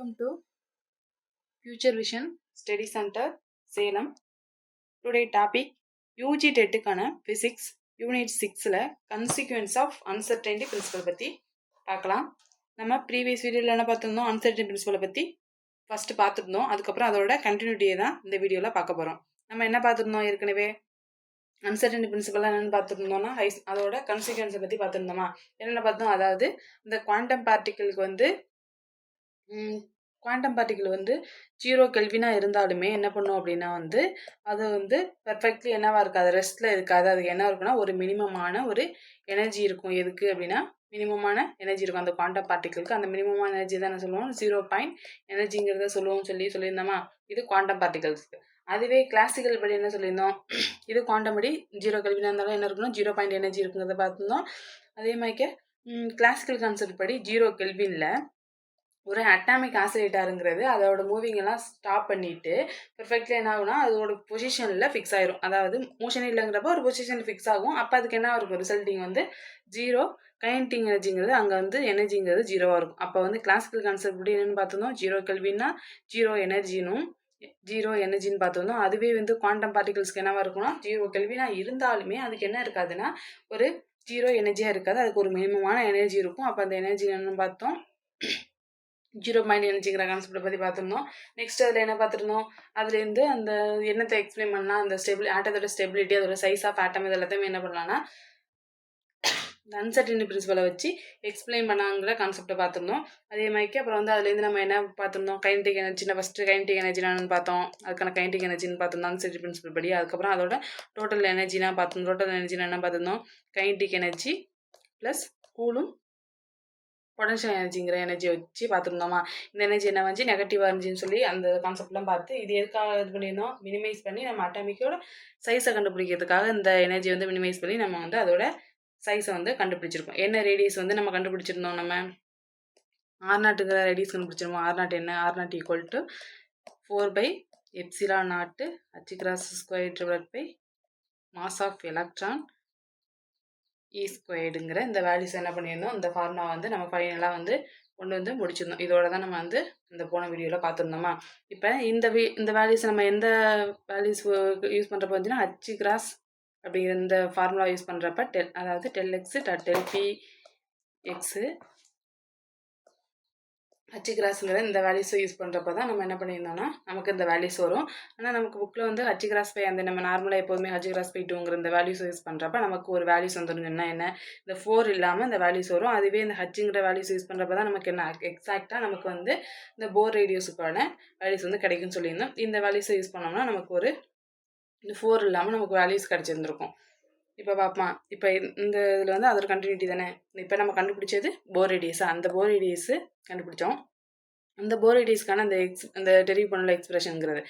Welcome to Future Vision Study Center, Salem. Today topic UG டெட்டுக்கான Physics Unit 6ல Consequence of Uncertainty Principle பற்றி பார்க்கலாம். நம்ம previous வீடியோவில் என்ன பார்த்துருந்தோம், அன்சர்டனிட்டி பிரின்சிபலை பற்றி ஃபஸ்ட்டு பார்த்துருந்தோம். அதுக்கப்புறம் அதோட கண்டினியூட்டியை தான் இந்த வீடியோவில் பார்க்க போகிறோம். நம்ம என்ன பார்த்துருந்தோம் ஏற்கனவே, அன்சர்டனிட்டி பிரின்சிபல்லாம் என்னென்னு பார்த்துருந்தோம்னா அதோட கான்சிக்வன்ஸை பற்றி பார்த்துருந்தோமா. என்னென்ன பார்த்தோம், அதாவது இந்த குவாண்டம் பார்ட்டிக்கிளுக்கு வந்து குவாண்டம் பார்ட்டிகிள் வந்து 0 கெல்வினாக இருந்தாலுமே என்ன பண்ணும் அப்படின்னா வந்து அது வந்து பெர்ஃபெக்ட்லி என்னவா இருக்காது, ரெஸ்ட்டில் இருக்காது. அதுக்கு என்ன இருக்குன்னா ஒரு மினிமமான ஒரு எனர்ஜி இருக்கும். எதுக்கு அப்படின்னா மினிமமான எனர்ஜி இருக்கும் அந்த குவாண்டம் பார்ட்டிகிளுக்கு. அந்த மினிமமான எனர்ஜி தான் என்ன சொல்லுவோம், 0 எனர்ஜிங்கிறத சொல்லியிருந்தோமா. இது குவாண்டம் பார்ட்டிகல்ஸ்க்கு. அதுவே கிளாசிக்கல் படி என்ன சொல்லியிருந்தோம், இது குவாண்டம் படி 0 கெல்வினாக இருந்தாலும் என்ன இருக்கணும், 0 எனர்ஜி இருக்குங்கிறத பார்த்துருந்தோம். அதே மாதிரி கிளாசிக்கல் கான்செப்ட் படி 0 கெல்வினில் ஒரு அட்டாமிக் ஆசிலேட்டருங்கிறது அதோட மூவிங் எல்லாம் ஸ்டாப் பண்ணிட்டு பெர்ஃபெக்ட்லி என்ன ஆகும்னா அதோட பொசிஷனில் ஃபிக்ஸ் ஆயிரும். அதாவது மோஷன் இல்லைங்கிறப்ப ஒரு பொசிஷனில் ஃபிக்ஸ் ஆகும். அப்போ அதுக்கு என்ன இருக்கும், ரிசல்ட்டிங் வந்து 0 கைனடிக் எனர்ஜிங்கிறது அங்கே வந்து எனர்ஜிங்கிறது 0வாக இருக்கும். அப்போ வந்து கிளாசிக்கல் கான்செப்ட் படி என்னென்னு பார்த்துருந்தோம், 0 கெல்வின்னா 0 எனர்ஜினும் 0 எனர்ஜின்னு பார்த்துருந்தோம். அதுவே வந்து குவாண்டம் பார்ட்டிகல்ஸ்க்கு என்னவா இருக்கும்னா 0 கெல்வினா இருந்தாலுமே அதுக்கு என்ன இருக்காதுன்னா ஒரு 0 எனர்ஜியாக இருக்காது. அதுக்கு ஒரு மினிமமான எனர்ஜி இருக்கும். அப்போ அந்த எனர்ஜி என்னென்னு பார்த்தோம், 0 எனர்ஜிங்கிற கான்செப்டை பற்றி பார்த்துருந்தோம். நெக்ஸ்ட் அதில் என்ன பார்த்துருந்தோம், அதுலேருந்து அந்த என்னத்தை எக்ஸ்பிளைன் பண்ணலாம், அந்த ஆட்டத்தோட ஸ்டெபிலிட்டி, அதோட சைஸ் ஆஃப் ஆட்டம், இது எல்லாத்தையுமே என்ன பண்ணலாம்னா இந்த அன்சர்டனிட்டி பிரின்சிபலை வச்சு எக்ஸ்பிளைன் பண்ணாங்கிற கான்செப்டை பார்த்துருந்தோம். அதே மாதிரி அப்புறம் வந்து அதுலேருந்து நம்ம என்ன பார்த்துருந்தோம், கைனடிக் எனர்ஜினா ஃபஸ்ட்டு கைனடிக் எனர்ஜினான்னு பார்த்தோம். அதுக்கான கைனடிக் எனர்ஜின்னு பார்த்துருந்தோம் அன்சர்டனிட்டி பிரின்சிபல் படி. அதுக்கப்புறம் அதோட டோட்டல் எனர்ஜினா பார்த்தோம். டோட்டல் எனர்ஜினா என்ன பார்த்துருந்தோம், kinetic energy plus coulomb potential எனர்ஜிங்கிற எனர்ஜியை வச்சு பார்த்துருந்தோமா. இந்த எனர்ஜி என்ன வந்து நெகட்டிவ் எனர்ஜின்னு சொல்லி அந்த கான்செப்ட்லாம் பார்த்து இது எதுக்காக இது பண்ணியிருந்தோம், மினிமைஸ் பண்ணி நம்ம அட்டாமிக்கோட சைஸை கண்டுபிடிக்கிறதுக்காக இந்த எனர்ஜி வந்து மினிமைஸ் பண்ணி நம்ம வந்து அதோட சைஸை வந்து கண்டுபிடிச்சிருக்கோம். என்ன ரேடியஸ் வந்து நம்ம கண்டுபிடிச்சிருந்தோம், நம்ம R0ங்கிற ரேடியஸ் கண்டுபிடிச்சிருக்கோம். R0 என்ன, R0 equal to 4/ε0 h² mass of electron E²ங்கிற இந்த வேல்யூஸ் என்ன பண்ணியிருந்தோம், இந்த ஃபார்முலா வந்து நம்ம ஃபைனலாக வந்து கொண்டு வந்து முடிச்சிருந்தோம். இதோட தான் நம்ம வந்து இந்த போன வீடியோவில் பார்த்துருந்தோமா. இப்போ இந்த வேல்யூஸ் நம்ம எந்த வேல்யூஸ் யூஸ் பண்ணுறப்ப வந்துன்னா h² அப்படிங்கிற இந்த ஃபார்முலா யூஸ் பண்ணுறப்ப அதாவது ∆x ∆p x h²ங்கிற இந்த வேல்யூஸை யூஸ் பண்ணுறப்ப தான் நம்ம என்ன பண்ணியிருந்தோம்னா நமக்கு இந்த வேல்யூஸ் வரும். ஆனால் நமக்கு புக்கில் வந்து h² அந்த நம்ம நார்மலாக எப்போதுமே h²2ங்கிற இந்த வேல்யூஸ் யூஸ் பண்ணுறப்ப நமக்கு ஒரு வேல்யூஸ் வந்துருங்கன்னா என்ன, இந்த 4 இல்லாமல் இந்த வேல்யூஸ் வரும். அதுவே இந்த ஹச்சுங்கிற வேல்யூஸ் யூஸ் பண்ணுறப்ப தான் நமக்கு என்ன எக்ஸாக்டாக நமக்கு வந்து இந்த போர் ரேடியஸுக்கான வேல்யூஸ் வந்து கிடைக்குன்னு சொல்லியிருந்தோம். இந்த வேல்யூஸை யூஸ் பண்ணோம்னா நமக்கு ஒரு இந்த 4 இல்லாமல் நமக்கு வேல்யூஸ் கிடச்சிருந்துருக்கும். இப்போ பார்ப்போம், இப்போ இந்த இதில் வந்து அதோட கண்டினியூட்டி தானே. இப்போ நம்ம கண்டுபிடிச்சது போர் ரேடியஸா, அந்த போர் ரேடியஸு கண்டுபிடிச்சோம். அந்த போர் ரேடியஸ்க்கான அந்த டெரிவ் பண்ணல எக்ஸ்பிரஷனுங்கிறது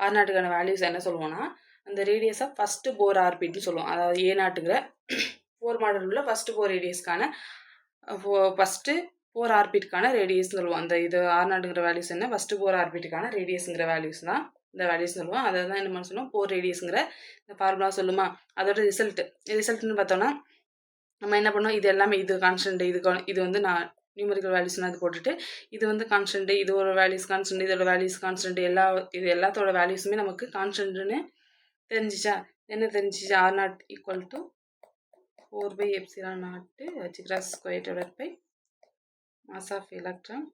R0க்கான வேல்யூஸ் என்ன சொல்லுவோம்னா அந்த ரேடியஸாக ஃபஸ்ட்டு போர் ஆர்பிட்னு சொல்லுவோம். அதாவது A0ங்கிற 4 மாடல் உள்ள ஃபஸ்ட்டு போர் ரேடியஸ்க்கான ஃபஸ்ட்டு 4 ஆர்பிட்கான ரேடியஸ்னு சொல்லுவோம். அந்த இது R0ங்கிற வேல்யூஸ் என்ன, ஃபஸ்ட்டு 4 ஆர்பிட்டுக்கான ரேடியஸுங்கிற வேல்யூஸ் தான் இந்த வேல்யூஸ் சொல்லுவோம். அதை தான் என்ன பண்ண சொல்லுவோம், போர் ரேடியஸுங்கிற இந்த ஃபார்முலா சொல்லுமா. அதோட ரிசல்ட்னு பார்த்தோன்னா நம்ம என்ன பண்ணோம், இது எல்லாமே இது கான்ஸ்டன்ட், இது வந்து நான் நியூமரிக்கல் வேல்யூஸ்னால் இது போட்டுட்டு இது வந்து கான்ஸ்டன்ட், இது ஒரு வேல்யூஸ் கான்ஸ்டன்ட், இதோட வேல்யூஸ் கான்ஸ்டன்ட், இது எல்லாத்தோட வேல்யூஸுமே நமக்கு கான்ஸ்டன்ட்னு தெரிஞ்சிச்சா. என்ன தெரிஞ்சிச்சு, R0 equal to 4/ε0 h² mass of electron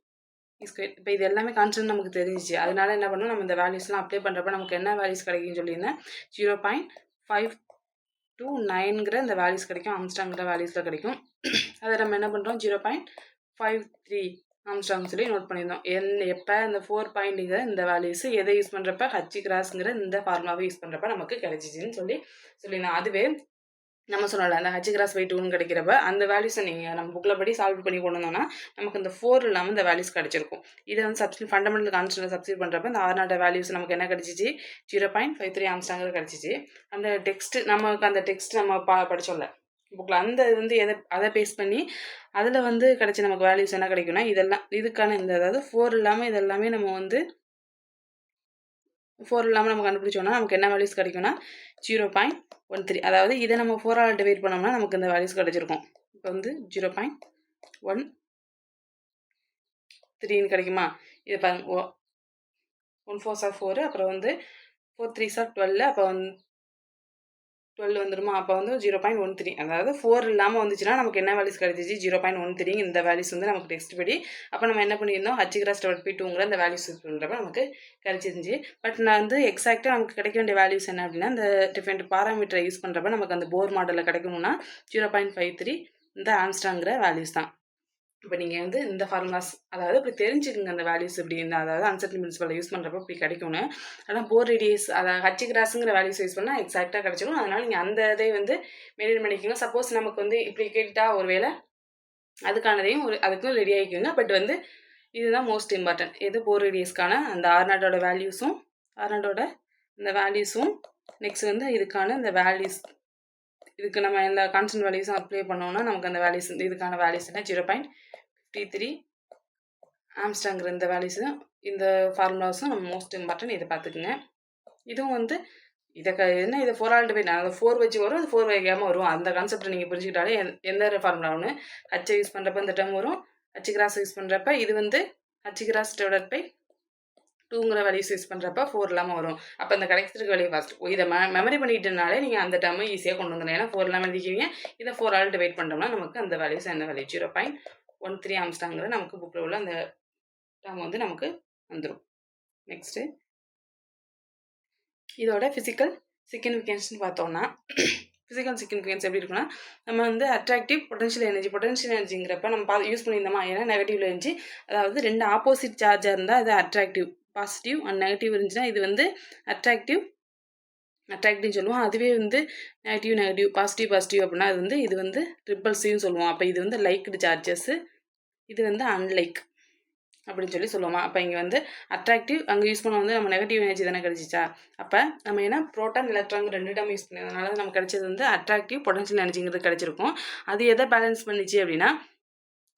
E². இப்போ இது எல்லாமே கான்ஸ்டன்ட் நமக்கு தெரிஞ்சிச்சு. அதனால என்ன பண்ணோம், நம்ம இந்த வேல்யூஸ்லாம் அப்ளை பண்ணுறப்ப நமக்கு என்ன வேல்யூஸ் கிடைக்குன்னு சொல்லியிருந்தேன், 0.529ங்கிற இந்த வேல்யூஸ் கிடைக்கும், ஆம்ஸ்ட்ராங்கிற வேல்யூஸில் கிடைக்கும். அதை நம்ம என்ன பண்ணுறோம் 0.53 ஆம்ஸ்ட்ராங் சொல்லி நோட் பண்ணியிருந்தோம். எப்போ இந்த 4 இந்த வேல்யூஸ் எதை யூஸ் பண்ணுறப்ப h² இந்த ஃபார்முலாவை யூஸ் பண்ணுறப்ப நமக்கு கிடைச்சிச்சின்னு சொல்லியிருந்தோம். அதுவே நம்ம சொல்லலை அந்த h²2ன்னு கிடைக்கிறப்ப அந்த வேல்யூஸை நீங்கள் நம்ம புக்கில் படி சால்வ் பண்ணி கொண்டு வந்தோம்னா நமக்கு இந்த 4 இல்லாமல் இந்த வேல்யூஸ் கிடைச்சிருக்கும். இதை வந்து ஃபண்டமெண்டல் கான்ஸ்டன்ட் சப்ஸ்டியூட் பண்ணுறப்ப இந்த R0 வேல்யூஸ் நமக்கு என்ன கிடைச்சிச்சு, 0.53 ஆம்ஸ்ட்ராங் கிடைச்சிச்சு. அந்த டெக்ஸ்ட் நமக்கு அந்த டெக்ஸ்ட் நம்ம படிச்சோம்ல புக்கில், அந்த வந்து அதை பேஸ் பண்ணி அதில் வந்து கிடைச்ச நமக்கு வேல்யூஸ் என்ன கிடைக்கும்னா இதெல்லாம் இதுக்கான இந்த அதாவது 4 இல்லாமல் இதெல்லாமே நம்ம வந்து 4 இல்லாமல் நம்ம கண்டுபிடிச்சோம்னா நமக்கு என்ன வேல்யூஸ் கிடைக்கும்னா 0.13. அதாவது இதை நம்ம 4ஆல் டிவைட் பண்ணோம்னா நமக்கு இந்த வேல்யூஸ் கிடைச்சிருக்கும். இப்போ வந்து 0.13 3ன்னு கிடைக்குமா? இது பாருங்க 1 4s 4, அப்புறம் வந்து 4 3s 12, அப்போ 12 வந்துருமா? அப்போ வந்து 0.13, அதாவது 4 இல்லாமல் வந்துச்சுன்னா நமக்கு என்ன வேல்யூஸ் கிடைச்சிச்சு? 0.13 இந்த வேல்யூஸ் வந்து நமக்கு டெக்ஸ்ட் படி. அப்போ நம்ம என்ன பண்ணியிருந்தோம்? h×2ங்கிற இந்த வேல்யூஸ் யூஸ் பண்ணுறப்ப நமக்கு கிடைச்சிருந்துச்சு. பட் நான் வந்து எக்ஸாக்டாக நமக்கு கிடைக்க வேண்டிய வேல்யூஸ் என்ன அப்படின்னா, இந்த டிஃப்ரெண்ட் பாராமீட்டரை யூஸ் பண்ணுறப்ப நமக்கு அந்த போர் மாடலில் கிடைக்கணும்னா 0.53 இந்த ஆம்ஸ்ட்ராங்கிற வேல்யூஸ் தான். இப்போ நீங்கள் வந்து இந்த ஃபார்முலாஸ், அதாவது இப்படி தெரிஞ்சுக்குங்க அந்த வேல்யூஸ் இப்படி இந்த, அதாவது அன்சர்டன் பிரின்சிபலை யூஸ் பண்ணுறப்ப இப்படி கிடைக்கும்னு. ஆனால் போர் ரேடியஸ், அதாவது h×ங்கிற வேல்யூஸ் யூஸ் பண்ணால் எக்ஸாக்டாக கிடைச்சிடும். அதனால் நீங்கள் அந்த இதை வந்து மெயின்டைன் பண்ணிக்கோங்க. சப்போஸ் நமக்கு வந்து இப்படி கேட்டுட்டா ஒரு வேளை அதுக்கானதையும் அதுக்கும் ரெடி ஆகிக்கோங்க. பட் வந்து இதுதான் மோஸ்ட் இம்பார்ட்டன்ட். எது போர் ரேடியஸ்க்கான அந்த R0 வேல்யூஸும், R0 இந்த வேல்யூஸும், நெக்ஸ்ட் வந்து இதுக்கான இந்த வேல்யூஸ், இதுக்கு நம்ம எல்லா கான்ஸ்டன்ட் வேல்யூஸும் அப்ளை பண்ணோம்னா நமக்கு அந்த வேல்யூஸ், இதுக்கான வேல்யூஸ் என்ன 0.53 ஆம்ஸ்ட்ராங்கிற இந்த வேல்யூஸு, இந்த ஃபார்முலாஸும் நம்ம மோஸ்ட் இம்பார்ட்டன்ட். இதை பார்த்துக்குங்க. இதுவும் வந்து இதை என்ன, இதை 4ஆல் டிவைட், அது 4 வச்சு வரும், அது 4 வைக்காமல் வரும். அந்த கான்செப்டை நீங்கள் புரிஞ்சுக்கிட்டாலே எந்த ஃபார்முலா ஒன்று ஹச்சை யூஸ் பண்ணுறப்ப இந்த டேர்ம் வரும், h× யூஸ் பண்ணுறப்ப இது வந்து h×2ங்கிற வேல்யூஸ் யூஸ் பண்ணுறப்ப 4 இல்லாமல் வரும். அப்போ இந்த கிடைச்சிருக்க வேல்யூ ஃபஸ்ட் இதை மெமரி பண்ணிட்டனாலே நீங்கள் அந்த டேர்மை ஈஸியாக கொண்டு வந்துடலாம். ஏன்னா 4 இல்லாமல் எழுதிக்கிறீங்க, இதை 4ஆல் டிவைட் பண்ணோம்னா நமக்கு அந்த வேல்யூஸ் என்ன வேல்யூ 0.13 ஆம்ஸ்ட்ராங்கிற நமக்கு புக்கில் உள்ள அந்த டேர்ம் வந்து நமக்கு வந்துடும். நெக்ஸ்ட்டு இதோட ஃபிசிக்கல் சிக்னிஃபிகன்ஸ்னு பார்த்தோம்னா, ஃபிசிக்கல் சிக்னிஃபிகன்ஸ் எப்படி இருக்குன்னா, நம்ம வந்து அட்ராக்டிவ் பொட்டன்ஷியல் எனர்ஜிங்கிறப்ப நம்ம யூஸ் பண்ணியிருந்தோமா, ஏன்னா நெகட்டிவ்ல இருந்துச்சு. அதாவது 2 ஆப்போசிட் சார்ஜாக இருந்தால் அது அட்ராக்டிவ், பாசிட்டிவ் அண்ட் நெகட்டிவ் இருந்துச்சுன்னா இது வந்து அட்ராக்டிவ்னு சொல்லுவோம். அதுவே வந்து நெகட்டிவ் பாசிட்டிவ் அப்படின்னா இது வந்து ரிப்பல்சிவ்னு சொல்லுவோம். அப்போ இது வந்து லைக்டு சார்ஜஸ்ஸு, இது வந்து அன்லைக் அப்படின்னு சொல்லுவோமா. அப்போ இங்கே வந்து அட்ராக்டிவ் அங்கே யூஸ் பண்ண வந்து நம்ம நெகட்டிவ் எனர்ஜி தானே கிடச்சிச்சா. அப்போ நம்ம ஏன்னா ப்ரோட்டான் எலக்ட்ரான் 2 டம் யூஸ் பண்ணதுனால நமக்கு கிடைச்சது வந்து அட்ராக்டிவ் பொட்டன்ஷியல் எனர்ஜிங்கிறது கிடச்சிருக்கும். அது எதை பேலன்ஸ் பண்ணிச்சு அப்படின்னா,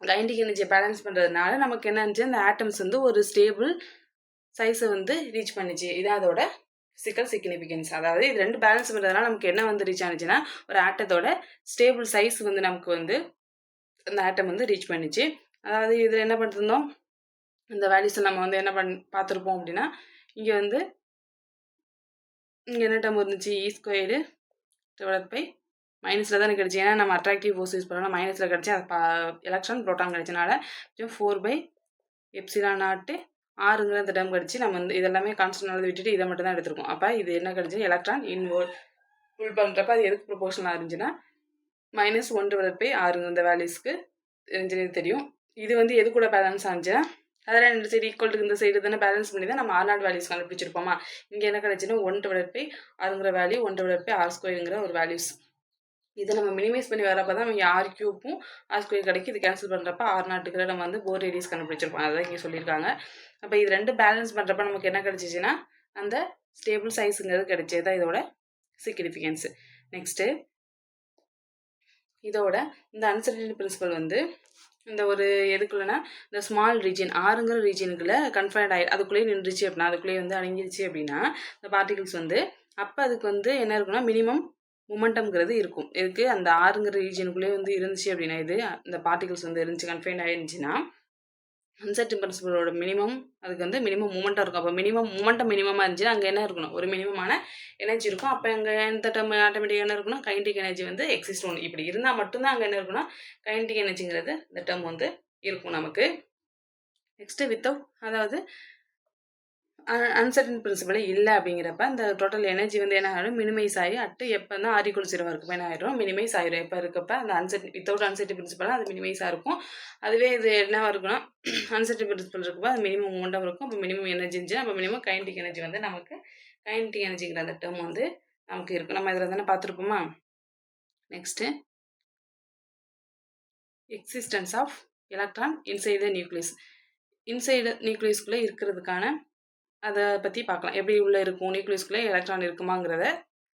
கைனடிக் எனர்ஜியை பேலன்ஸ் பண்ணுறதுனால நமக்கு என்ன இருந்துச்சு, அந்த ஆட்டம்ஸ் வந்து ஒரு ஸ்டேபிள் சைஸை வந்து ரீச் பண்ணிச்சு. இதான் அதோட ஃபிசிக்கல் சிக்னிஃபிகன்ஸ். அதாவது இது 2 பேலன்ஸ் பண்ணுறதுனால நமக்கு என்ன வந்து ரீச் ஆனிச்சுன்னா, ஒரு ஆட்டத்தோட ஸ்டேபிள் சைஸ் வந்து நமக்கு வந்து அந்த ஆட்டம் வந்து ரீச் பண்ணிச்சு. அதாவது இதில் என்ன பண்ணிருந்தோம், இந்த வேல்யூஸை நம்ம வந்து என்ன பார்த்துருப்போம் அப்படின்னா, இங்கே வந்து இங்கே என்ன டேர்ம் இருந்துச்சு, E² டிவைட் பை மைனஸில் தானே கிடச்சி. ஏன்னா நம்ம அட்ராக்டிவ் ஃபோர்ஸ் யூஸ் பண்ணோம்னா மைனஸில் கிடச்சி, அது எலக்ட்ரான் ப்ரோட்டான் கிடச்சனால 4/ε0 ஆறுங்கிற இந்த டேர்ம் கிடச்சி. நம்ம வந்து இதெல்லாமே கான்ஸ்டன்ட் விட்டுட்டு இதை மட்டும் தான் எடுத்திருக்கோம். அப்போ இது என்ன கிடச்சி, எலக்ட்ரான் ஃபுல் பண்ணுறப்ப அது எதுக்கு ப்ரொபோர்ஷனாக இருந்துச்சுன்னா -1 டிவைட் பை 6 இந்த வேல்யூஸ்க்கு தெரிஞ்சது தெரியும். இது வந்து எது கூட பேலன்ஸ் ஆனிச்சுன்னா, அதெல்லாம் 2 சைடு ஈக்குவல் இந்த சைடு தானே பேலன்ஸ் பண்ணி தான் நம்ம R0 வேல்யூஸ் கண்டுபிடிச்சிருப்போமா. இங்கே என்ன கிடைச்சுன்னா 1 டிவைட் பை 6ங்கிற வேல்யூ, 1 டிவைட் பை R² ஒரு வேல்யூஸ். இதை நம்ம மினிமைஸ் பண்ணி வரப்போ தான் இங்கே R³ R² கிடைக்கும். இது கேன்சல் பண்ணுறப்ப R0 நம்ம வந்து போர் ரேடியஸ் கண்டுபிடிச்சிருப்போம். அதான் இங்கே சொல்லியிருக்காங்க. அப்போ இது 2 பேலன்ஸ் பண்ணுறப்ப நமக்கு என்ன கிடைச்சிச்சுன்னா அந்த ஸ்டேபிள் சைஸுங்கிறது கிடைச்சது தான் இதோட சிக்னிஃபிகன்ஸு. நெக்ஸ்ட்டு இதோட இந்த அன்சர்டனிட்டி பிரின்சிபல் வந்து இந்த ஒரு எதுக்குள்ளனா, இந்த ஸ்மால் ரீஜன் ஆறுங்கிற ரீஜனுக்குள்ளே கன்ஃபைன்ட் அதுக்குள்ளேயே நின்றுச்சு அப்படின்னா, அதுக்குள்ளேயே வந்து அடங்கிருச்சு அப்படின்னா இந்த பார்ட்டிகிள்ஸ் வந்து, அப்போ அதுக்கு வந்து என்ன இருக்குன்னா மினிமம் மொமெண்டம்ங்கிறது இருக்கும். இதுக்கு அந்த ஆறுங்கிற ரீஜனுக்குள்ளேயே வந்து இருந்துச்சு அப்படின்னா, இந்த பார்ட்டிகிள்ஸ் வந்து இருந்துச்சு கன்ஃபைன்ட் ஆயிருந்துச்சுன்னா, அன்சர்டன் பிரின்சிபலோட மினிமம் அதுக்கு வந்து மினிமம் மூமெண்ட்டாக இருக்கும். அப்போ மினிமமாக இருந்துச்சுன்னா அங்கே என்ன இருக்கணும், ஒரு மினிமமான எனர்ஜி இருக்கும். அப்போ அங்கே எந்த டேர்ம் ஆட்டோமேட்டிக்காக என்ன இருக்குன்னா, கைனடிக் எனர்ஜி வந்து எக்ஸிஸ்ட் ஒன்று. இப்படி இருந்தால் மட்டும்தான் அங்கே என்ன இருக்குன்னா கைனடிக் எனர்ஜிங்கிறது இந்த டேர்ம் வந்து இருக்கும் நமக்கு. நெக்ஸ்ட்டு வித்தவுட், அதாவது அன்சர்டன் பிரின்சிபலே இல்லை அப்படிங்கிறப்ப அந்த டோட்டல் எனர்ஜி வந்து என்ன ஆகிடும், மினிமைஸ் ஆகி எப்போ தான் R=0 இருக்கப்போ என்ன ஆகிடும், மினிமைஸ் ஆகிடும். எப்போ இருக்கப்ப அந்த வித்தவுட் அன்சர்டன் பிரின்சிபலாக அது மினிமைஸாக இருக்கும். அதுவே இது என்னவாக இருக்குன்னா அன்சர்டன் பிரின்சிபல் இருக்கப்போ அது மினிமம் மொமெண்டம் இருக்கும். அப்போ மினிமம் எனர்ஜி இருந்துச்சு, அப்போ மினிமம் கைனடிக் எனர்ஜி வந்து நமக்கு கைனடிக் எனர்ஜிங்கிற அந்த டேர்ம் வந்து நமக்கு இருக்கும். நம்ம இதில் தானே பார்த்துருப்போமா. Next existence of electron inside nucleus. Inside நியூக்ளியஸ்குள்ளே இருக்கிறதுக்கான அதை பற்றி பார்க்கலாம். எப்படி உள்ளே இருக்கும், நியூக்ளியஸ்குள்ளே எலக்ட்ரான் இருக்குமாங்கிறத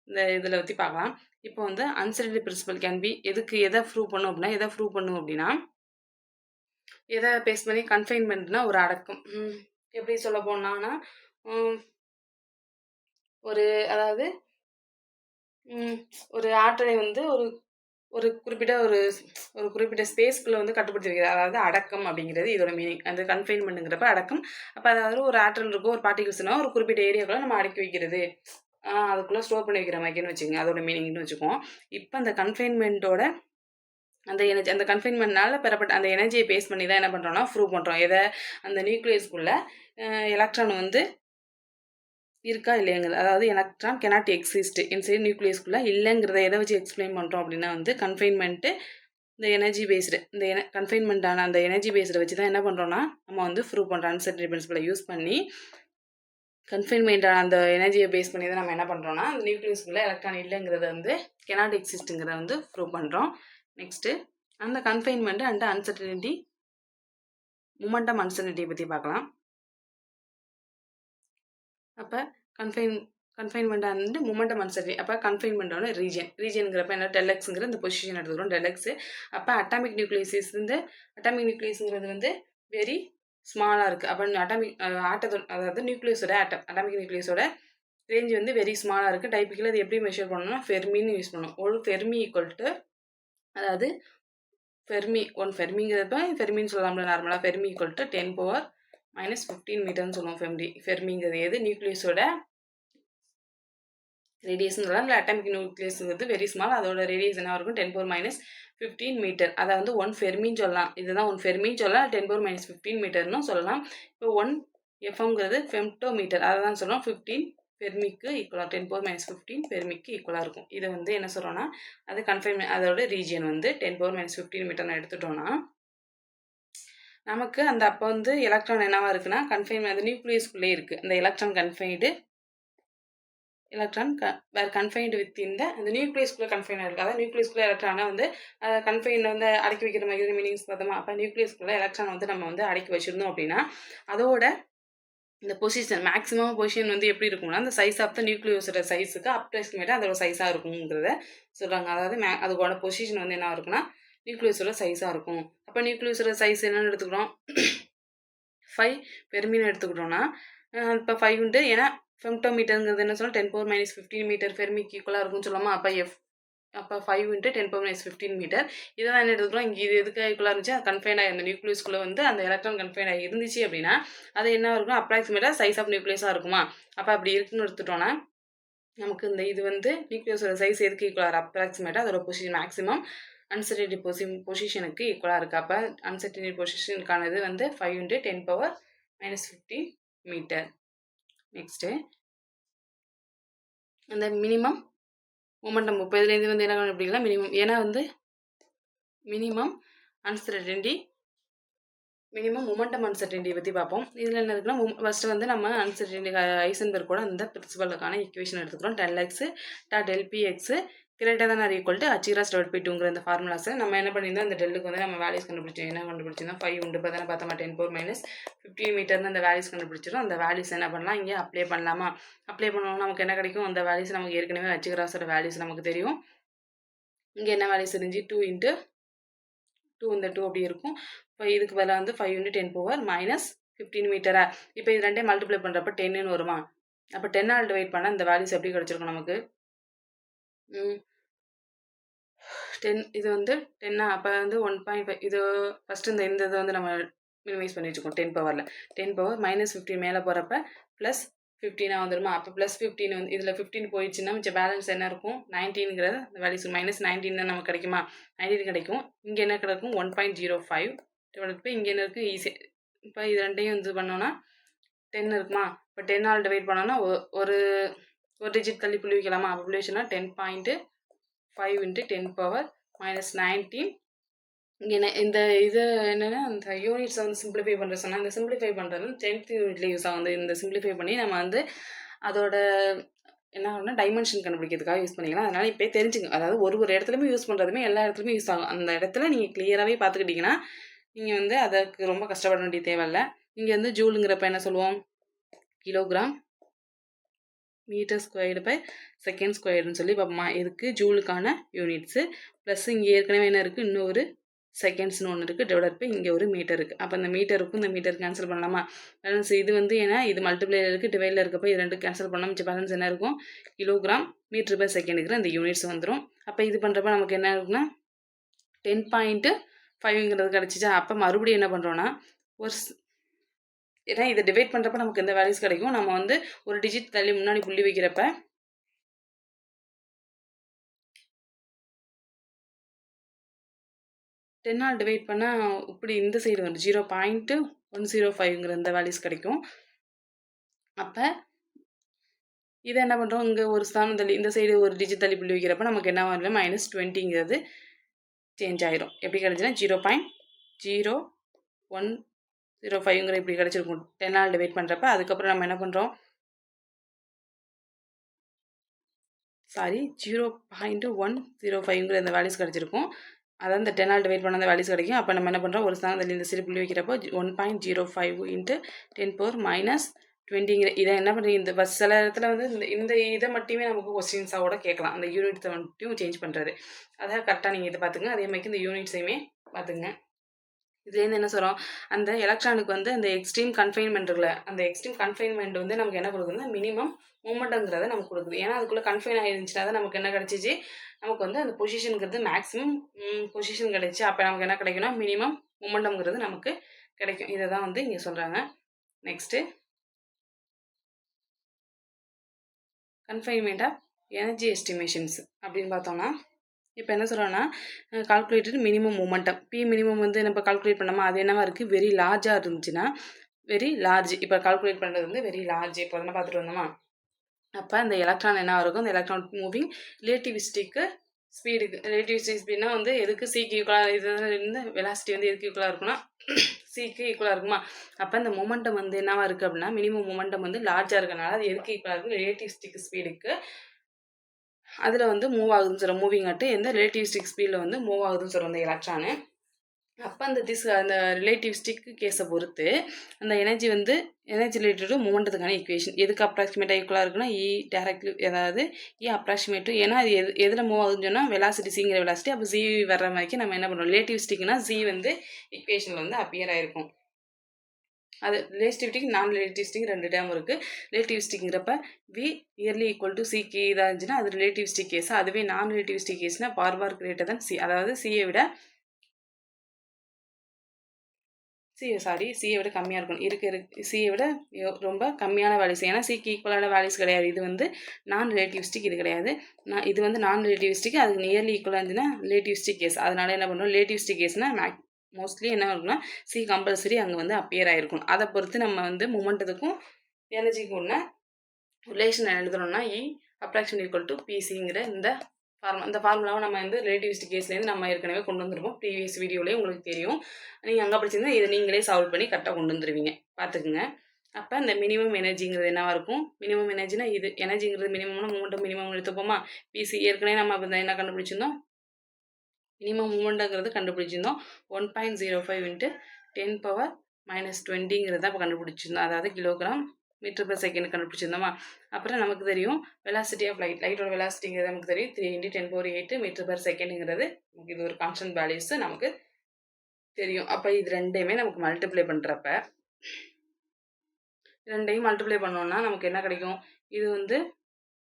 இந்த இதில் பற்றி பார்க்கலாம். இப்போ வந்து அன்சர்டனிட்டி பிரின்சிபல் கேன் பி எதை ப்ரூவ் பண்ணும் அப்படின்னா எதை பேஸ் பண்ணி கன்ஃபைன்மெண்ட்னா ஒரு அடக்கம். எப்படி சொல்ல போனான்னா அதாவது ஒரு ஆற்றலை வந்து ஒரு குறிப்பிட்ட ஸ்பேஸ்க்குள்ளே வந்து கட்டுப்படுத்தி வைக்கிறது. அதாவது அடக்கம் அப்படிங்கிறது இதோட மீனிங். அந்த கன்ஃபைன்மெண்ட்டுங்கிறப்ப அடக்கம். அப்போ அதாவது ஒரு ஆற்றல் இருக்கும், ஒரு பார்ட்டிகல்ஸ்னால் ஒரு குறிப்பிட்ட ஏரியாக்குள்ளே நம்ம அடக்கி வைக்கிறது, அதுக்குள்ளே ஸ்டோர் பண்ணி வைக்கிற மாதிரின்னு வச்சுக்கோங்க. அதோட மீனிங்னு வச்சுக்குவோம். இப்போ அந்த கன்ஃபைன்மெண்ட்டோட அந்த கன்ஃபைன்மெண்ட்னால பெறப்பட்ட அந்த எனர்ஜியை பேஸ் பண்ணி தான் என்ன பண்ணுறோம்னா ப்ரூவ் பண்ணுறோம். எதை? அந்த நியூக்ளியஸ்க்குள்ளே எலக்ட்ரான் வந்து இருக்கா இல்லையாங்கிறது. அதாவது எலக்ட்ரான் கெனாட் எக்ஸிஸ்ட் இன்சைட் நியூக்ளியஸ்க்குள்ளே இல்லைங்கிறத எதை வச்சு எக்ஸ்பிளைன் பண்ணுறோம் அப்படின்னா வந்து கன்ஃபைன்மெண்ட்டு இந்த எனர்ஜி பேஸ்டு கன்ஃபைன்மெண்ட்டான அந்த எனர்ஜி பேஸ்டை வச்சு தான் என்ன பண்ணுறோன்னா நம்ம வந்து ப்ரூவ் பண்ணுறோம். அன்சர்டனிட்டி பிரின்சிபலை யூஸ் பண்ணி கன்ஃபைன்மெண்ட்டான அந்த எனர்ஜியை பேஸ் பண்ணி தான் நம்ம என்ன பண்ணுறோன்னா அந்த நியூக்ளியஸ்க்குள்ளே எலக்ட்ரான் இல்லைங்கிறத வந்து கெனாட் எக்ஸிஸ்ட்டுங்கிறத வந்து ப்ரூவ் பண்ணுறோம். நெக்ஸ்ட்டு அந்த கன்ஃபைன்மெண்ட் அண்ட் அன்சர்டனிட்டி மொமெண்டம் அன்சர்டனிட்டியை பற்றி பார்க்கலாம். அப்போ கன்ஃபைன்மெண்ட் அண்ட் மொமெண்டம் அன்சர்டனிட்டி. அப்போ கன்ஃபைன்மெண்ட்டோட ரீஜியனுங்கிறப்ப என்ன டெல்எக்ஸுங்கிற இந்த பொசிஷன் எடுத்துக்கிறோம் டெல்எக்ஸு. அப்போ அட்டாமிக் நியூக்ளியஸ்ங்கிறது வந்து வெரி ஸ்மாலாக இருக்குது. அப்போ அதாவது அட்டாமிக் நியூக்ளியஸோட ரேஞ்ச் வந்து வெரி ஸ்மாலாக இருக்குது. டைப்பிக்கலாக அது எப்படி மெஷர் பண்ணணும்னா ஃபெர்மின்னு யூஸ் பண்ணணும். ஒரு ஃபெர்மி ஈக்குவல் டு, அதாவது ஃபெர்மிங்கிறப்ப ஃபெர்மின்னு சொல்லலாம்ல நார்மலாக. ஃபெர்மி ஈக்குவல் டு 10⁻⁻15 மீட்டர்னு சொல்லுவோம். ஃபெர்மிங்கிறது எது? நியூக்ளியஸோட ரேடியேஷன் சொல்லலாம். இல்லை அட்டாமிக் நியூக்ளியஸ்ங்கிறது வெரி ஸ்மால், அதோட ரேடியேஷனாக இருக்கும் 10⁻⁻15 மீட்டர். அதை வந்து 1 ஃபெர்மின்னு சொல்லலாம். இதுதான் 1 ஃபெர்மின்னு சொல்லலாம், 10⁻⁻15 மீட்டர்னு சொல்லலாம். இப்போ 1 எஃப்எம்ங்கிறது ஃபெம்டோமீட்டர், அதை தான் சொல்கிறோம். 15 ஃபெர்மிக்கு ஈக்குவலாக 10⁻⁻15 ஃபெர்மிக்கு ஈக்குவலாக இருக்கும். இதை வந்து என்ன சொல்கிறோன்னா அது அதோட ரீஜியன் வந்து 10⁻⁻15 மீட்டர்னு எடுத்துட்டோன்னா நமக்கு அந்த அப்போ வந்து எலக்ட்ரான் என்னவா இருக்குன்னா அந்த நியூக்ளியஸ்குள்ளே இருக்குது. அந்த எலக்ட்ரான் கன்ஃபைன்டு வித்தின் அந்த நியூக்ளியஸ்குள்ளே கன்ஃபைன் ஆகிருக்கு. அதாவது நியூக்ளியஸ்குள்ளே எலக்ட்ரானை வந்து கன்ஃபைன் வந்து அடக்கி வைக்கிற மாதிரி மீனிங்ஸ் பார்த்தோமா. அப்போ நியூக்ளியஸ்குள்ளே எலக்ட்ரான் வந்து நம்ம வந்து அடக்கி வச்சுருந்தோம் அப்படின்னா அதோட இந்த மேக்ஸிமம் பொசிஷன் வந்து எப்படி இருக்கும்னா அந்த சைஸ் ஆஃப் த நியூக்ளியஸோட சைஸுக்கு அப்ராக்சிமேட்டாக அதோட சைஸாக இருக்குங்கிறத சொல்கிறாங்க. அதாவது அதோட பொசிஷன் வந்து என்ன இருக்குன்னா நியூக்ளியஸோட சைஸாக இருக்கும். அப்போ நியூக்ளியஸோட சைஸ் என்னென்னு எடுத்துக்கிறோம்? 5 ஃபெர்மின்னு எடுத்துக்கிட்டோம்னா இப்போ 5 உண்டு. ஏன்னா ஃபெம்டோமீட்டருங்கிறது என்ன சொன்னால் 10⁻⁻15 மீட்டர் ஃபெர்மிக்கு ஈக்குவலாக இருக்கும்னு சொல்லலாமா. அப்போ 5 × 10⁻⁻15 மீட்டர். இதை தான் என்ன எடுத்துக்கிறோம்? இங்கே இது எதுக்கு ஈக்குவலாக இருந்துச்சு? அது கன்ஃபைன் ஆகி அந்த நியூக்ளியஸ்குள்ளே வந்து அந்த எலக்ட்ரான் கன்ஃபைன் ஆகி இருந்துச்சு அப்படின்னா அது என்ன இருக்கும்? அப்ராக்சிமேட்டாக சைஸ் ஆஃப் நியூக்ளியஸாக இருக்குமா. அப்போ அப்படி இருக்குன்னு எடுத்துட்டோன்னா நமக்கு இந்த இது வந்து நியூக்ளியஸோட சைஸ் எதுக்கு ஈக்குவலாக? அப்ராக்சிமேட்டாக அதோட பொசிஷன் மேக்ஸிமம் அன்சர்டனிட்டி பொசிஷனுக்கு ஈக்குவலாக இருக்குது. அப்போ அன்சர்டனிட்டி பொசிஷனுக்கானது வந்து 5 × 10⁻⁻15 மீட்டர். நெக்ஸ்ட்டு அந்த மினிமம் மொமெண்டம் 30 வந்து என்ன கண்டுபிடிக்கலாம்? ஏன்னா வந்து மினிமம் மொமெண்டம் அன்சர்டனிட்டியை பற்றி பார்ப்போம். இதில் என்ன இருக்குன்னா ஃபஸ்ட்டு வந்து நம்ம ஐசன்பெர்க்கோட இந்த பிரின்சிபலுக்கான ஈக்குவேஷன் எடுத்துக்கிறோம். del(Px) greater than or equal to h(2)/2ங்கிற இந்த ஃபார்முலாஸை நம்ம என்ன பண்ணியிருந்தோம்? அந்த டெல்லுக்கு வந்து நம்ம வேல்யூஸ் கண்டுபிடிச்சோம். 5 உண்டு. இப்போ தானே பார்த்தோமா 10⁻⁻15 மீட்டர்னு அந்த வேல்யூஸ் கண்டுபிடிச்சிடும். அந்த வேல்யூஸ் என்ன பண்ணலாம்? இங்கே அப்ளை பண்ணலாமா? அப்ளை பண்ணோம்னா நமக்கு என்ன கிடைக்கும்? அந்த வேல்யூஸ் நமக்கு ஏற்கனவே h((ஓட வேல்யூஸ் நமக்கு தெரியும். இங்கே என்ன வேல்யூஸ் இருந்துச்சு? 2 × 2 இந்த 2 அப்படி இருக்கும். இப்போ இதுக்கு பதிலாக வந்து 5 × 10⁻⁻15 மீட்டரா. இப்போ இது ரெண்டையும் மல்டிப்ளை பண்ணுறப்ப 10ன்னு வருமா. அப்போ 10ஆல் டிவைட் பண்ணால் இந்த வேல்யூஸ் எப்படி கிடச்சிருக்கும் நமக்கு? 10 இது வந்து 10 அப்போ வந்து 1.5. இது ஃபஸ்ட்டு இந்த இதை வந்து நம்ம மினிமைஸ் பண்ணி வச்சுக்கோம். 10⁻⁻15 மேலே போகிறப்ப +15 வந்துடுமா. அப்போ +15 வந்து இதில் 15 போயிடுச்சுன்னா மிச்சம் பேலன்ஸ் என்ன இருக்கும்? 19ங்கிறது அந்த வேல்யூஸ் -19 தான் நமக்கு கிடைக்குமா. 19 கிடைக்கும். இங்கே என்ன கிடைக்கும்? 1.05 டிவைட் இங்கே என்ன இருக்குது? ஈஸி. இப்போ இது ரெண்டையும் இது பண்ணோன்னா 10 இருக்குமா. இப்போ 10ஆல் டிவைட் பண்ணோன்னா ஒரு டிஜிட் தள்ளி புள்ளி வைக்கலாமா. அப்போ புள்ளி வச்சோன்னா 10.5 × 10⁻⁻19. இங்கே இந்த இது என்னென்னா அந்த யூனிட்ஸை வந்து சிம்பிளிஃபை பண்ணுற சொன்னால் இந்த சிம்பிளிஃபை பண்ணுறது 10th யூனிட்ல யூஸ் ஆகுது. இந்த சிம்பிளிஃபை பண்ணி நம்ம வந்து அதோட என்ன ஆகும்னா டைமென்ஷன் கண்டுபிடிக்கிறதுக்காக யூஸ் பண்ணிக்கலாம். அதனால் இப்போ தெரிஞ்சுங்க. அதாவது ஒரு இடத்துலையுமே யூஸ் பண்ணுறதுமே எல்லா இடத்துலையுமே யூஸ் ஆகும். அந்த இடத்துல நீங்கள் கிளியராகவே பார்த்துக்கிட்டிங்கன்னா நீங்கள் வந்து அதுக்கு ரொம்ப கஷ்டப்பட வேண்டிய தேவையில்லை. இங்கே வந்து ஜூலுங்கிறப்ப என்ன சொல்லுவோம்? கிலோகிராம் m²/s² சொல்லி பார்ப்போமா. இதுக்கு ஜூலுக்கான யூனிட்ஸு ப்ளஸ் இங்கே ஏற்கனவே என்ன இருக்குது? இன்னொரு செகண்ட்ஸ்னு ஒன்று இருக்குது. டிவைட் பை இங்கே ஒரு மீட்டர் இருக்குது. அப்போ இந்த மீட்டருக்கும் இந்த மீட்டர் கேன்சல் பண்ணலாமா. பேலன்ஸ் இது வந்து ஏன்னா இது மல்டிப்ளைல இருக்குது, டிவைடில் இருக்கப்போ இது ரெண்டு கேன்சல் பண்ணால் மிச்சம் பேலன்ஸ் என்ன இருக்கும்? kg/s/இருக்கிற அந்த யூனிட்ஸ் வந்துடும். அப்போ இது பண்ணுறப்ப நமக்கு என்ன இருக்குன்னா 10.5ங்கிறது கிடச்சிச்சா. அப்போ மறுபடியும் என்ன பண்ணுறோன்னா ஏன்னா இதை டிவைட் பண்ணுறப்ப நமக்கு இந்த வேல்யூஸ் கிடைக்கும். நம்ம வந்து ஒரு டிஜிட் தள்ளி முன்னாடி புள்ளி வைக்கிறப்ப 10ஆல் டிவைட் பண்ணால் இப்படி இந்த சைடு வந்து 0.105ங்கிற இந்த வேல்யூஸ் கிடைக்கும். அப்போ இதை என்ன பண்ணுறோம், இங்கே ஒரு ஸ்தானம் தள்ளி இந்த சைடு ஒரு டிஜிட் தள்ளி புள்ளி வைக்கிறப்ப நமக்கு என்ன வரல -20ங்கிறது சேஞ்ச் ஆயிரும். எப்படி கிடைச்சுன்னா 0.0105ங்கிற இப்படி கிடச்சிருக்கும் 10ஆல் டிவைட் பண்ணுறப்ப. அதுக்கப்புறம் நம்ம என்ன பண்ணுறோம், 0.105ங்கிற இந்த வேல்யூஸ் கிடச்சிருக்கும். அதாவது இந்த 10ஆல் டிவைட் பண்ண அந்த வேல்யூஸ் கிடைக்கும். அப்போ நம்ம என்ன பண்ணுறோம், ஒரு ஸ்தானம் தள்ளி இந்த சைடு புள்ளி வைக்கிறப்போ 1.05 × 10⁻20ங்கிற இதை என்ன பண்ணுறீங்க, இந்த பஸ் சில இடத்துல வந்து இந்த இதை மட்டுமே நமக்கு கொஸ்டின்ஸாவோட கேட்கலாம். அந்த யூனிட்ஸை மட்டும் சேஞ்ச் பண்ணுறது. அதாவது கரெக்டாக நீங்கள் இதை பார்த்துங்க. அதே மாதிரி இந்த யூனிட்ஸையுமே பார்த்துங்க. இதுலேருந்து என்ன சொல்கிறோம், அந்த எலக்ட்ரானுக்கு வந்து அந்த எக்ஸ்ட்ரீம் கன்ஃபைன்மெண்ட் இருக்குல்ல, அந்த எக்ஸ்ட்ரீம் கன்ஃபைன்மெண்ட் வந்து நமக்கு என்ன கொடுக்குதுன்னா மினிமம் மூமெண்ட்டுங்கிறத நமக்கு கொடுக்குது. ஏன்னா அதுக்குள்ளே கன்ஃபைன் ஆகிருந்துச்சுன்னா தான் நமக்கு என்ன கிடச்சிச்சு, நமக்கு வந்து அந்த பொசிஷனுங்கிறது மேக்ஸிமம் பொசிஷன் கிடைச்சி. அப்போ நமக்கு என்ன கிடைக்கும்னா மினிமம் மூமெண்டம்ங்கிறது நமக்கு கிடைக்கும். இதை தான் வந்து இங்கே சொல்கிறாங்க. Next confinement of energy estimations அப்படின்னு பார்த்தோம்னா, இப்போ என்ன சொல்கிறோன்னா calculated minimum momentum p minimum வந்து நம்ம கால்குலேட் பண்ணோமா, அது என்னவா இருக்குது, வெரி லார்ஜாக இருந்துச்சுன்னா வெரி லார்ஜ். இப்போ கால்குலேட் பண்ணுறது வந்து வெரி லார்ஜ். இப்போ என்ன பார்த்துட்டு வந்தோமா, அப்போ அந்த எலக்ட்ரான் என்ன இருக்கும், அந்த எலக்ட்ரான் மூவிங் ரிலேட்டிவிஸ்டிக்கு ஸ்பீடுக்கு. ரிலேட்டிவிஸ்டிக் ஸ்பீட்னா வந்து எதுக்கு சிக்கு ஈக்குவலாக, இது இந்த வெலாசிட்டி வந்து எதுக்கு ஈக்குவலாக இருக்குன்னா சிக்கு ஈக்குவலாக இருக்குமா. அப்போ இந்த மொமெண்டம் வந்து என்னவா இருக்குது அப்படின்னா மினிமம் மொமெண்டம் வந்து லார்ஜாக இருக்கனால அது எதுக்கு ஈக்குவலாக இருக்கும், ரிலேட்டிவிஸ்டிக் ஸ்பீடுக்கு. அதில் வந்து மூவ் ஆகுதுன்னு சொல்கிறோம். மூவிங் ஆட்டு எந்த ரிலேட்டிவிஸ்டிக் ஸ்பீடில் வந்து மூவ் ஆகுதுன்னு சொல்கிறோம் அந்த எலக்ட்ரானு. அப்போ அந்த அந்த ரிலேட்டிவிஸ்டிக் கேஸை பொறுத்து அந்த எனர்ஜி வந்து எனர்ஜி ரிலேட்டடு மூமெண்ட்டுக்கான ஈக்குவேஷன் எதுக்கு அப்ராக்சிமேட்டாக ஈக்குவலாக இருக்குன்னா டேரக்ட்லி, அதாவது அப்ராக்சிமேட்டு. ஏன்னா அது எதில் மூவ் ஆகுதுன்னு சொன்னால் வெலாசிட்டி, சிங்கிற வெலாசிட்டி. அப்போ ஜி வர்ற மாதிரிக்கு நம்ம என்ன பண்ணுறோம், ரிலேட்டிவிஸ்டிக்னா ஜி வந்து ஈக்குவேஷனில் வந்து அப்பியர் ஆகிருக்கும். அது ரிலேட்டிவிஸ்டிக் நான் ரிலேட்டிவிஸ்டிக் 2 டேர்ம் இருக்குது. ரிலேட்டிவிஸ்டிக்ங்கிறப்ப வி நியர்லி ஈக்குவல் டு சிக்கு இதாக இருந்துச்சுன்னா அது ரிலேட்டிவிஸ்டிக் கேஸ். அதுவே நான் ரிலேட்டிவிஸ்டிக் கேஸ்னால் ஃபார் கிரேட்டர் தன் சி, அதாவது சியை விட சியை விட கம்மியாக இருக்கணும். சியை விட ரொம்ப கம்மியான வேல்யூஸ். ஏன்னா சிக்கு ஈக்குவலான வேல்யூஸ் கிடையாது. இது வந்து நான் ரிலேட்டிவிஸ்டிக், இது கிடையாது. இது வந்து நான் ரிலேட்டிவிஸ்டிக், அதுக்கு நியர்லி ஈக்குவலாக இருந்துச்சுன்னா ரிலேட்டிவிஸ்டிக் கேஸ். அதனால என்ன பண்ணுறோம், ரிலேட்டிவிஸ்டிக் கேஸ்னால் மோஸ்ட்லி என்ன இருக்குன்னா சி கம்பல்சரி அங்கே வந்து அப்பியர் ஆகிருக்கும். அதை பொறுத்து நம்ம வந்து மூமெண்ட்டுக்கும் எனர்ஜிக்கு ஒன்று ரிலேஷன் எழுதுறோம்னா அப்ராக்சிமேட் ஈக்குவல் டு பிசிங்கிற இந்த ஃபார்முலாவை நம்ம வந்து ரிலேட்டிவிஸ்டிக் கேஸ்லேருந்து நம்ம ஏற்கனவே கொண்டு வந்துருப்போம். ப்ரீவியஸ் வீடியோலேயே உங்களுக்கு தெரியும். நீங்கள் அங்கே படிச்சிருந்தா இதை நீங்களே சால்வ் பண்ணி கரெக்டாக கொண்டு வந்துடுவீங்க. பார்த்துக்குங்க. அப்போ இந்த மினிமம் எனர்ஜிங்கிறது என்னவாக இருக்கும், மினிமம் எனர்ஜினா இது எனர்ஜிங்கிறது மினிமம்னா மூமெண்ட்டும் மினிமம் எடுத்துப்போமா. பிசி ஏற்கனவே நம்ம அப்போ என்ன கண்டுபிடிச்சிருந்தோம், மினிமம் மூமெண்ட்டுங்கிறது கண்டுபிடிச்சிருந்தோம். 1.05 × 10⁻−20ங்கிறது தான் இப்போ கண்டுபிடிச்சிருந்தோம். அதாவது கிலோகிராம் மீட்டர் பர் செகண்ட் கண்டுபிடிச்சிருந்தோமா. அப்புறம் நமக்கு தெரியும் வெலாசிட்டி ஆஃப் லைட்டோட வெலாசிட்டிங்கிறது நமக்கு தெரியும் 3 × 10⁸ மீட்டர் பர் செகண்டுங்கிறது நமக்கு இது ஒரு கான்ஸ்டன்ட் வேல்யூஸ் நமக்கு தெரியும். அப்போ இது ரெண்டையுமே நமக்கு மல்டிப்ளை பண்ணுறப்ப ரெண்டையும் மல்டிப்ளை பண்ணோம்னா நமக்கு என்ன கிடைக்கும், இது வந்து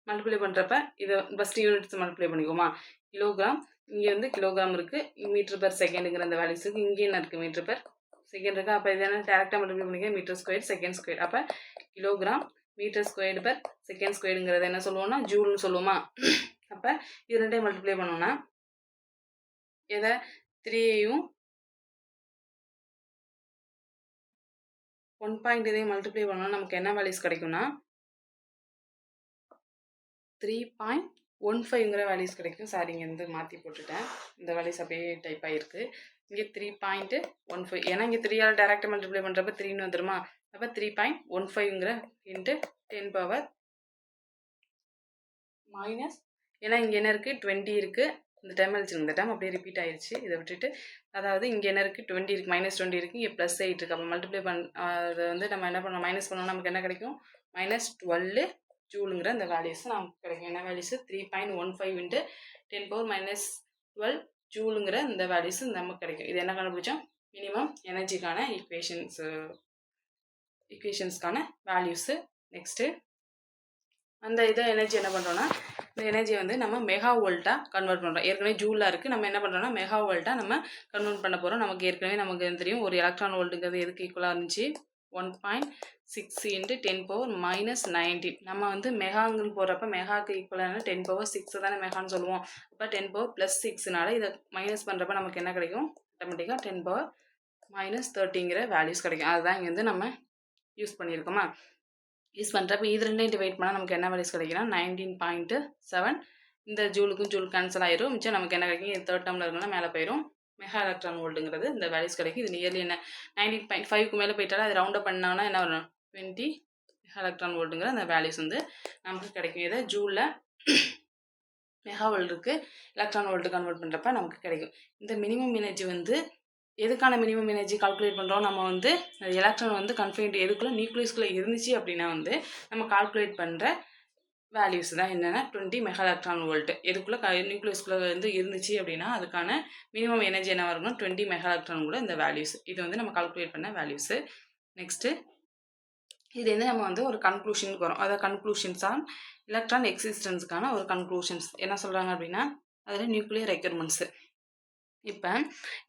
மல்டிப்ளை பண்ணுறப்ப இதை ஃபஸ்ட்டு யூனிட்ஸ் மல்டிப்ளை பண்ணிக்குவோமா. கிலோகிராம் இங்கே வந்து கிலோகிராம் இருக்குது, மீட்டர் பர் செகண்டுங்கிற அந்த வேல்யூஸ் இருக்குது. இங்கே என்ன இருக்குது, மீட்டர் பர் செகண்ட் இருக்குது. அப்போ இது என்ன டேரெக்டாக மல்டிப்ளை பண்ணிக்க மீட்டர் ஸ்கொயர் செகண்ட் ஸ்கொயர். அப்போ kilogram meter squared per second ஸ்கொயருங்கிறத என்ன சொல்லுவோம்னா ஜூல்னு சொல்லுவோமா. அப்போ இது ரெண்டையும் மல்டிப்ளை பண்ணோன்னா எதை 3ஐயும் 1 இதையும் மல்டிப்ளை பண்ணோன்னா நமக்கு என்ன வேல்யூஸ் கிடைக்கும்னா 3.15ங்கிற வேல்யூஸ் கிடைக்கும். சாரி, இங்கே வந்து மாற்றி போட்டுட்டேன். இந்த வேல்யூஸ் அப்படியே டைப் ஆகிருக்கு. இங்கே 3.15, ஏன்னா இங்கே 3ஆல் டேரெக்டாக மல்டிப்ளை பண்ணுறப்ப 3ன்னு வந்துடுமா. அப்போ 3.15ங்கிற × 10⁻−, ஏன்னா இங்கே என்ன இருக்குது 20 இருக்குது. இந்த டைம் அழிச்சிருங்க, இந்த டைம் அப்படியே ரிப்பீட் ஆயிடுச்சு. இதை விட்டுட்டு அதாவது இங்கே என்ன இருக்குது 20 இருக்குது, -20 இருக்குது, இங்கே +8 இருக்குது. அப்போ மல்டிப்ளை அதை வந்து நம்ம என்ன பண்ணோம், மைனஸ் பண்ணோம்னா நமக்கு என்ன கிடைக்கும், -12 ஜூலுங்கிற இந்த வேல்யூஸ் நமக்கு கிடைக்கும். என்ன வேல்யூஸ் 3.15 × 10⁻12 ஜூலுங்கிற இந்த வேல்யூஸ் நமக்கு கிடைக்கும். இது என்ன கண்டுபிடிச்சோம், மினிமம் எனர்ஜிக்கான ஈக்குவேஷன்ஸ்க்கான வேல்யூஸு. நெக்ஸ்ட்டு அந்த இதை எனர்ஜி என்ன பண்ணுறோன்னா இந்த எனர்ஜியை வந்து நம்ம மெகா வோல்ட்டாக கன்வெர்ட் பண்ணுறோம். ஏற்கனவே ஜூலில் இருக்குது, நம்ம என்ன பண்ணுறோம்னா மெகா வோல்ட்டாக நம்ம கன்வெர்ட் பண்ண போகிறோம். நமக்கு தெரியும் ஒரு எலக்ட்ரான் வோல்ட்டுங்கிறது எதுக்கு ஈக்குவலாக இருந்துச்சு, 1.6 × 10⁻−19. நம்ம வந்து மெகாங்கள் போடுறப்ப மெகாக்கு ஈக்குவலான 10⁻6 தானே மெகான்னு சொல்லுவோம். இப்போ 10⁻+6னால இதை மைனஸ் பண்ணுறப்ப நமக்கு என்ன கிடைக்கும், ஆட்டோமேட்டிக்காக 10⁻−30ங்கிற வேல்யூஸ் கிடைக்கும். அதுதான் இங்கே வந்து நம்ம யூஸ் பண்ணியிருக்கோமா. யூஸ் பண்ணுறப்ப இது ரெண்டையும் டிவைட் பண்ணால் நமக்கு என்ன வேல்யூஸ் கிடைக்குன்னா 19.7. இந்த ஜூலுக்கும் ஜூல் கேன்சல் ஆயிரும். மிச்சம் நமக்கு என்ன கிடைக்கும், தேர்ட் டேர்மில் இருக்குன்னா மேலே போயிடும். மெகா எலக்ட்ரான் வோல்ட்டுங்கிறது இந்த வேல்யூஸ் கிடைக்கும். இது நியர்லி என்ன 19.5க்கு மேலே போயிட்டாலும் அது ரவுண்டப் பண்ணாங்கன்னா என்ன வரும், 20 மெகா எலக்ட்ரான் வோல்ட்டுங்கிற அந்த வேல்யூஸ் வந்து நமக்கு கிடைக்கும். இதை ஜூலில் மெகா வோல்ட்டுக்கு எலக்ட்ரான் வோல்ட்டு கன்வெர்ட் பண்ணுறப்ப நமக்கு கிடைக்கும். இந்த மினிமம் எனர்ஜி வந்து எதுக்கான மினிமம் எனர்ஜி கால்குலேட் பண்ணுறோம், நம்ம வந்து எலக்ட்ரான் வந்து கன்ஃபைன்ட் எதுக்குள்ளே நியூக்ளியஸ்குள்ளே இருந்துச்சு அப்படின்னா வந்து நம்ம கால்குலேட் பண்ணுற வேல்யூஸ் தான் என்னென்னா 20 மெகா எலக்ட்ரான் வோல்ட். எதுக்குள்ளே நியூக்ளியஸ்குள்ளே வந்து இருந்துச்சு அப்படின்னா அதுக்கான மினிமம் எனர்ஜி என்ன வரும்னா 20 மெகா எலக்ட்ரான் கூட இந்த வேல்யூஸ். இது வந்து நம்ம கால்குலேட் பண்ண வேல்யூஸு. நெக்ஸ்ட்டு இது வந்து நம்ம வந்து ஒரு கன்க்ளூஷனுக்கு வரும். அதாவது கன்க்ளூஷன்ஸ் ஆன் எலக்ட்ரான் எக்ஸிஸ்டன்ஸுக்கான ஒரு கன்க்ளூஷன்ஸ் என்ன சொல்கிறாங்க அப்படின்னா அதில் நியூக்ளியர் ரெக்யர்மெண்ட்ஸு. இப்போ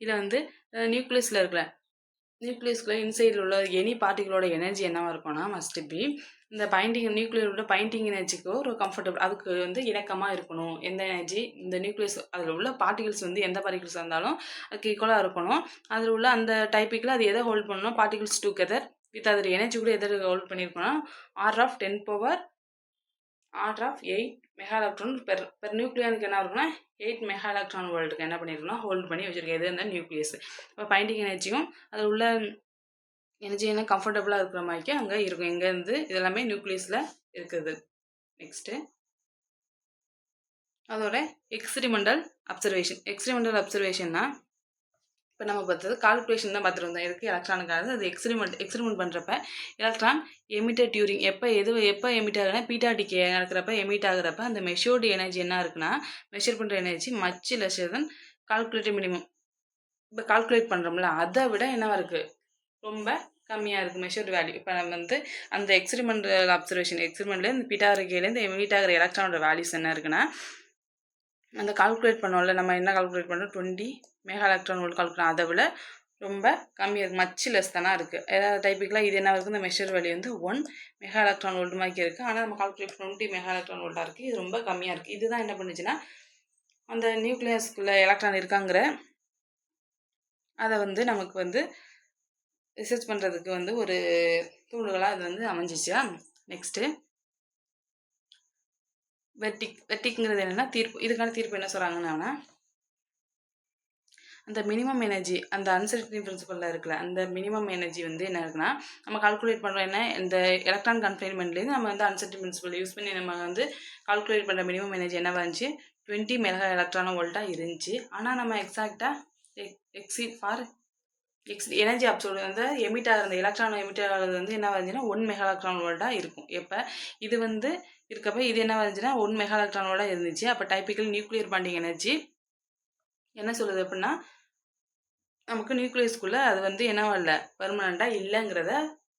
இதில் வந்து நியூக்ளியஸில் இருக்கிற நியூக்ளியஸ்குள்ளே இன்சைடில் உள்ள எனி பார்ட்டிகளோட எனர்ஜி என்னவாக இருக்கும்னா மஸ்ட் பி இந்த நியூக்ளியரோட பைண்டிங் எனர்ஜிக்கு ஒரு கம்ஃபர்டபுள், அதுக்கு வந்து இணக்கமாக இருக்கணும். எந்த எனர்ஜி இந்த நியூக்ளியஸ் அதில் உள்ள பார்ட்டிகல்ஸ் வந்து எந்த பார்ட்டிகல்ஸ் இருந்தாலும் அதுக்கு ஈக்குவலாக இருக்கணும். அதில் உள்ள அந்த டைப்பிக்கில் அது எதை ஹோல்ட் பண்ணணும், பார்ட்டிகல்ஸ் டுகெதர் வித் அதோட எனர்ஜி கூட எதை ஹோல்ட் பண்ணியிருக்கோன்னா R⁸ மெகா எலக்ட்ரான் பெர் நியூக்ளியானுக்கு என்ன இருக்குன்னா 8 மெகா எலக்ட்ரான் வோல்ட்டுக்கு என்ன பண்ணியிருக்கோம்னா ஹோல்ட் பண்ணி வச்சுருக்கேன். இது வந்து நியூக்ளியஸ். இப்போ பைண்டிங் எனர்ஜியும் அதில் உள்ள எனர்ஜி என்ன கம்ஃபர்டபுளாக இருக்கிற மாதிரிக்கு அங்கே இருக்கும். எங்கேருந்து இதெல்லாமே நியூக்ளியஸில் இருக்குது. நெக்ஸ்ட்டு அதோட எக்ஸ்பிரிமெண்டல் அப்சர்வேஷன்னா இப்போ நம்ம பார்த்தது கால்குலேஷன் தான் பார்த்துட்டு வந்தோம். எதுக்கு எலக்ட்ரானுக்காக அது எக்ஸ்பிரிமெண்ட் பண்ணுறப்ப எலக்ட்ரான் எமிட்டட் டியூரிங் எப்போ எமிட் ஆகுதுன்னா பீட்டா டிகே நடக்கிறப்ப எமிட் ஆகுறப்ப அந்த மெஷர்டு எனர்ஜி என்ன இருக்குன்னா மெஷர் பண்ணுற எனர்ஜி மச் லெஸ்ஸர் தென் கால்குலேட்டட் மினிமம். இப்போ கால்குலேட் பண்ணுறோம்ல அதை விட என்னவா இருக்குது, ரொம்ப கம்மியாக இருக்குது மெஷர்டு வேல்யூ. இப்போ நம்ம வந்து அந்த எக்ஸ்பிரிமெண்டல் எக்ஸ்பிரிமெண்ட்லேயே இந்த பீட்டா டிகேலேருந்து எமிட் ஆகிற எலக்ட்ரானோட வேல்யூஸ் என்ன இருக்குன்னா அந்த கால்குலேட் பண்ணோம்ல நம்ம என்ன கால்குலேட் பண்ணோம் 20 மெகா எலக்ட்ரான் வோல்ட் கால்குலேட் அதை விட ரொம்ப கம்மியாக இருக்குது, மச் லெஸ் தானே இருக்குது. ஏதாவது டைப்பிக்கெலாம் இது என்ன இருக்குது, இந்த மெஷர் வேல்யூ வந்து 1 மெகா எலக்ட்ரான் வோல்ட் மாதிரி இருக்குது. ஆனால் நம்ம கால்குலேட் 20 மெகா எலக்ட்ரான் வோல்ட்டாக இருக்குது. இது ரொம்ப கம்மியாக இருக்குது. இதுதான் என்ன பண்ணுச்சுன்னா அந்த நியூக்ளியஸ்குள்ளே எலக்ட்ரான் இருக்காங்கிற அதை வந்து நமக்கு வந்து ரிசர்ச் பண்ணுறதுக்கு வந்து ஒரு தூண்டுகளாக அது வந்து அமைஞ்சிச்சா. நெக்ஸ்ட்டு வெர்டிக்ங்கிறது என்னென்னா தீர்ப்பு. இதுக்கான தீர்ப்பு என்ன சொல்கிறாங்கன்னா அந்த மினிமம் எனர்ஜி அந்த அன்சர்டினிட்டி பிரின்சிபலில் இருக்கல அந்த மினிமம் எனர்ஜி வந்து என்ன இருக்குன்னா நம்ம கால்குலேட் பண்ணுறோம் என்ன இந்த எலக்ட்ரான் கன்ஃபைன்மெண்ட்லேருந்து நம்ம வந்து அன்சர்டினிட்டி பிரின்சிபல் யூஸ் பண்ணி நம்ம வந்து கால்குலேட் பண்ணுற மினிமம் எனர்ஜி என்ன வந்துச்சு 20 மெகா எலக்ட்ரான் வோல்ட்டாக இருந்துச்சு. ஆனால் நம்ம எக்ஸாக்டாக எனர்ஜி அப்சர்வ் வந்து எமிட் ஆகிற அந்த எலக்ட்ரான் எமிட் ஆகிறது வந்து என்ன வந்துச்சுன்னா 1 மெகா எலக்ட்ரான் வோல்ட்டாக இருக்கும். எப்போ இது வந்து இருக்கப்போ இது என்ன வந்துச்சுன்னா 1 மெகா எலக்ட்ரான் வோல்ட்டாக இருந்துச்சு. அப்போ டைப்பிக்கல் நியூக்ளியர் பாண்டிங் எனர்ஜி என்ன சொல்லுது அப்படின்னா நமக்கு நியூக்ளியஸ்குள்ளே அது வந்து என்னவா இல்லை பெர்மனண்ட்டாக இல்லைங்கிறத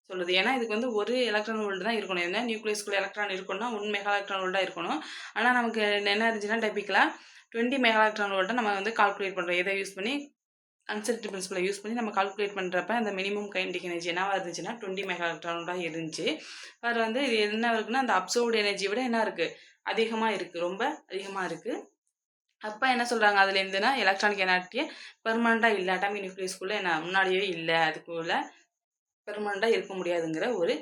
சொல்லுது. ஏன்னா இதுக்கு வந்து ஒரு எலக்ட்ரான் வோல்ட் தான் இருக்கணும். ஏன்னா நியூக்ளியஸ்குள்ளே எலக்ட்ரான் இருக்கணும்னா 1 மெகா எலக்ட்ரான் வோல்ட்டாக இருக்கணும். ஆனால் நமக்கு என்ன இருந்துச்சுன்னா டைப்பிக்கலாக 20 மெகா எலக்ட்ரான் வோல்ட்டை நம்ம வந்து கால்குலேட் பண்ணுறோம். எதை யூஸ் பண்ணி அன்சர்டினிட்டி பிரின்சிபலை யூஸ் பண்ணி நம்ம கால்குலேட் பண்ணுறப்ப அந்த மினிமம் கைனடிக் எனர்ஜி என்னவாக இருந்துச்சுன்னா 20 மெகா எலக்ட்ரான் வோல்ட்டாக இருந்துச்சு. அது வந்து இது என்ன இருக்குன்னா அந்த அப்சர்வ்டு எனர்ஜி விட என்ன இருக்குது அதிகமாக இருக்குது, ரொம்ப அதிகமாக இருக்குது. அப்போ என்ன சொல்கிறாங்க அதுலேருந்துன்னா எலக்ட்ரானிக் எனர்ஜியை பெர்மனண்ட்டாக இல்லை அட்டாமிக் நியூக்ளியஸ்குள்ளே என்ன முன்னாடியே இல்லை அதுக்குள்ளே பெர்மனண்ட்டாக இருக்க முடியாதுங்கிற ஒரு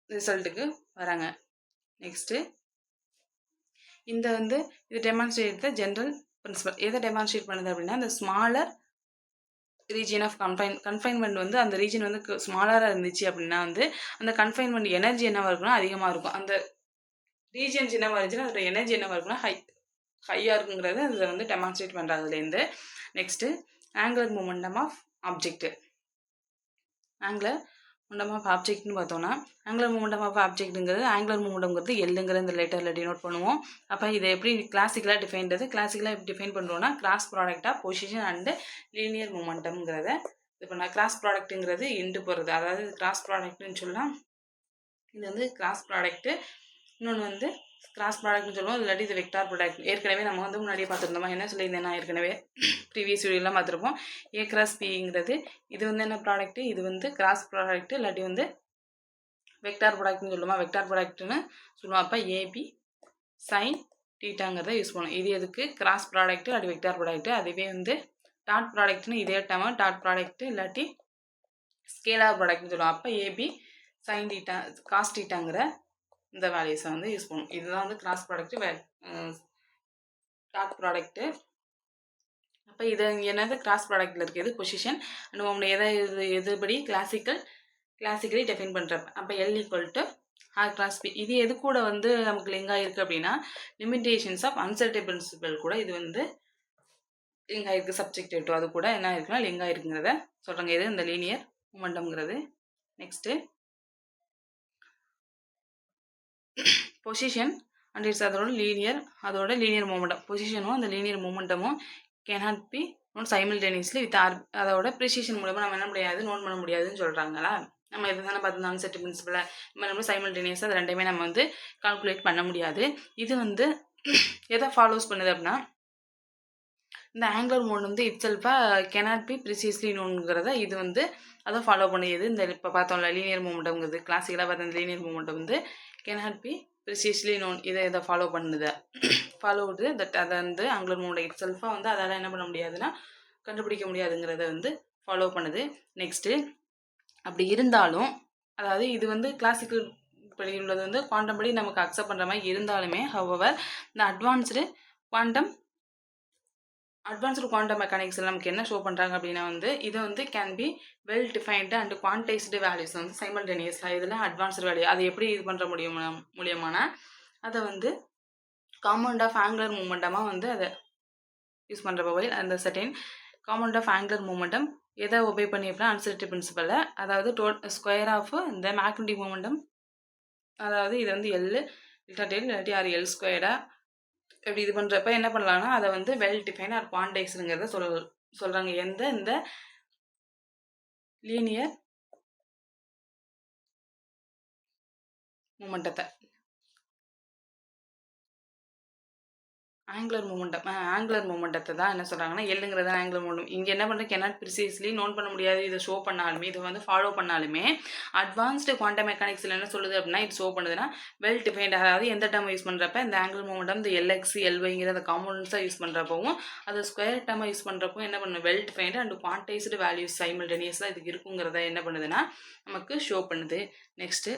ரிசல்ட்டுக்கு வராங்க. நெக்ஸ்ட்டு இந்த வந்து இது டெமான்ஸ்ட்ரேட் த ஜென்ரல் பிரின்சிபல். எதை டெமான்ஸ்ட்ரேட் பண்ணுது அப்படின்னா இந்த ஸ்மாலர் ரீஜியன் ஆஃப் கன்ஃபைன்மெண்ட் வந்து அந்த ரீஜன் வந்து ஸ்மாலராக இருந்துச்சு அப்படின்னா வந்து அந்த கன்ஃபைன்மெண்ட் எனர்ஜி என்னவாக இருக்குன்னா அதிகமாக இருக்கும். அந்த ரீஜியன்ஸ் என்னவாக இருந்துச்சுன்னா அதோட எனர்ஜி என்னவாக இருக்குன்னா ஹையாக இருக்குங்கிறது அதில் வந்து டெமான்ஸ்ட்ரேட் பண்ணுறதுலேருந்து. Next angular momentum of object. Angular momentum of ஆப்ஜெக்ட்னு பார்த்தோன்னா ஆங்குலர் மூமெண்டம் ஆஃப் ஆப்ஜெக்ட்டுங்கிறது ஆங்குலர் மூமெண்டம்ங்கிறது எல்லுங்கிற இந்த லெட்டரில் டினோட் பண்ணுவோம். அப்போ இதை எப்படி கிளாசிக்கலாக எப்படி டிஃபைன் பண்ணுறோன்னா cross product of position and linear மூமெண்டம்ங்கிறத இது பண்ணால் கிராஸ் ப்ராடக்ட்டுங்கிறது இண்டு போகிறது, அதாவது கிராஸ் ப்ராடக்ட்னு சொல்லலாம். இது வந்து கிராஸ் ப்ராடக்ட்டு இன்னொன்று வந்து கிராஸ் ப்ராடக்ட்னு சொல்லுவோம், இல்லாட்டி இது வெக்டார் ப்ராடக்ட். ஏற்கனவே நம்ம வந்து முன்னாடியே பார்த்துருந்தோமா, என்ன சொல்லியிருந்தேன் நான் ஏற்கனவே ப்ரீவியஸ் வீடியோலாம் பார்த்துருப்போம். ஏ கிராஸ் பிங்கிறது இது வந்து என்ன ப்ராடக்ட்டு, இது வந்து கிராஸ் ப்ராடக்ட்டு இல்லாட்டி வந்து வெக்டார் ப்ராடக்ட்னு சொல்லுவோமா, வெக்டார் ப்ராடக்ட்னு சொல்லுவோம். அப்போ ஏபி சைன் டீட்டாங்கிறத யூஸ் பண்ணுவோம். இது எதுக்கு கிராஸ் ப்ராடக்ட்டு இல்லாட்டி வெக்டார் ப்ராடக்ட்டு. அதுவே வந்து டாட் ப்ராடக்ட்னு இதே டைம் டாட் ப்ராடக்ட்டு இல்லாட்டி ஸ்கேலார் ப்ராடக்ட்னு சொல்லுவோம். அப்போ ஏபி சைன் டீட்டா காஸ் டீட்டாங்கிற இந்த வேல்யூஸை வந்து யூஸ் பண்ணுவோம். இதுதான் வந்து கிராஸ் ப்ராடக்ட்டு டாட் ப்ராடக்ட்டு. அப்போ இது என்னது கிராஸ் ப்ராடக்ட்டில் இருக்குது பொசிஷன் அண்ட் நம்ம எதுபடி கிளாசிக்கலி டெஃபைன் பண்ணுறப்ப. அப்போ L equal to r cross p. இது எது கூட வந்து நமக்கு லிங்க் ஆகிருக்கு அப்படின்னா லிமிடேஷன்ஸ் ஆஃப் அன்சர்டே பிரின்சிபல் கூட இது வந்து லிங்க் ஆகிருக்கு. சப்ஜெக்டிவ் டு அது கூட என்ன ஆயிருக்குன்னா லிங்க் ஆகிருக்குங்கிறத சொல்கிறாங்க. இது இந்த லீனியர் மொமெண்டம்ங்கிறது. நெக்ஸ்ட்டு பொசிஷன் அண்ட் இட்ஸ் அதோட லீனியர் மூமெண்டம். பொசிஷனும் அந்த லீனியர் மூமெண்டமும் cannot be note simultaneously with அதோட ப்ரிசிஷன் மூலமாக நம்ம என்ன முடியாது நோட் பண்ண முடியாதுன்னு சொல்கிறாங்களா. நம்ம எது தானே பார்த்துருந்தோம் அன்செட் பிரின்சிபலை. நம்ம சைமல்டேனியஸாக அது ரெண்டையுமே நம்ம வந்து கால்குலேட் பண்ண முடியாது. இது வந்து எதை ஃபாலோஸ் பண்ணுது அப்படின்னா இந்த ஆங்குலர் மோட் வந்து இட் செல்ஃபாக கேனாட் பி ப்ரிசியஸ்லி நோன்ங்கிறத இது வந்து அதை ஃபாலோ பண்ணியது. இந்த இப்போ பார்த்தோம்ல லீனியர் மூமெண்டம்ங்கிறது கிளாசிக்கலாக பார்த்த இந்த லீனியர் மூமெண்டம் வந்து கேனாட் பி ப்ரிசியஸ்லி நோன் இதை ஃபாலோ பண்ணுது. ஃபாலோவுடு தட் அதை வந்து ஆங்குலர் மோட் இட் செல்ஃபாக வந்து அதால் என்ன பண்ண முடியாதுன்னா கண்டுபிடிக்க முடியாதுங்கிறத வந்து ஃபாலோ பண்ணுது. நெக்ஸ்ட்டு அப்படி இருந்தாலும் அதாவது இது வந்து கிளாசிக்கல் படி உள்ளது வந்து குவாண்டம் படி நமக்கு அக்செப்ட் பண்ணுற மாதிரி இருந்தாலுமே ஹவவர் இந்த அட்வான்ஸ்டு குவாண்டம் மெக்கானிக்ஸில் நமக்கு என்ன ஷோ பண்ணுறாங்க அப்படின்னா வந்து இது வந்து can be well defined and quantized values வந்து சைமல்டேனியஸாக இதில் அட்வான்ஸ்டு வேல்யூ அது எப்படி இது பண்ணுற மூலியமான அதை வந்து காம்பவுண்ட் ஆஃப் ஆங்குலர் மூமெண்டமாக வந்து அதை யூஸ் பண்ணுறப்ப போய் அந்த certain compound of angular momentum எதை ஒபே பண்ணி அப்படின்னா அன்சர்டே பிரின்சிபலை, அதாவது ஸ்கொயர் ஆஃப் இந்த மேக்னெட்டிக் மூமெண்டம், அதாவது இது வந்து எல் இல்லாட்டி ஆர் எல் ஸ்கொயர்டாக இப்படி இது பண்ணுறப்ப என்ன பண்ணலாம்னா அதை வந்து வெல் டிஃபைன் ஆர் குவான்டைஸ்டுங்கிறத சொல்கிறாங்க. இந்த லீனியர் மூமெண்டத்தை ஆங்குலர் மூமெண்டத்தை தான் என்ன சொல்கிறாங்கன்னா எல்லுங்கிறது ஆங்குலர் மூமெண்டம். இங்கே என்ன பண்ணுறது கேனாட் ப்ரிசைஸ்லி நோட் பண்ண முடியாது. இதை ஷோ பண்ணாலுமே இதை வந்து ஃபாலோ பண்ணாலுமே அட்வான்ஸ்டு குவாண்டம் மெக்கானிக்ஸில் என்ன சொல்லுது அப்படின்னா இது ஷோ பண்ணுதுன்னா வெல் டிஃபைன்ட். அதாவது எந்த டேர்மை யூஸ் பண்ணுறப்ப இந்த ஆங்குலர் மூமெண்டம் இந்த எல்எக்ஸ் எல்ஒய்ங்கிற அந்த காம்பவுண்ட்ஸாக யூஸ் பண்ணுறப்பவும் அதை ஸ்கொயர் டேர்மை யூஸ் பண்ணுறப்போ என்ன பண்ணும் well defined and quantized values சைமல்டேனியஸாக இதுக்கு இருக்குங்கிறத என்ன பண்ணுதுன்னா நமக்கு ஷோ பண்ணுது. நெக்ஸ்ட்டு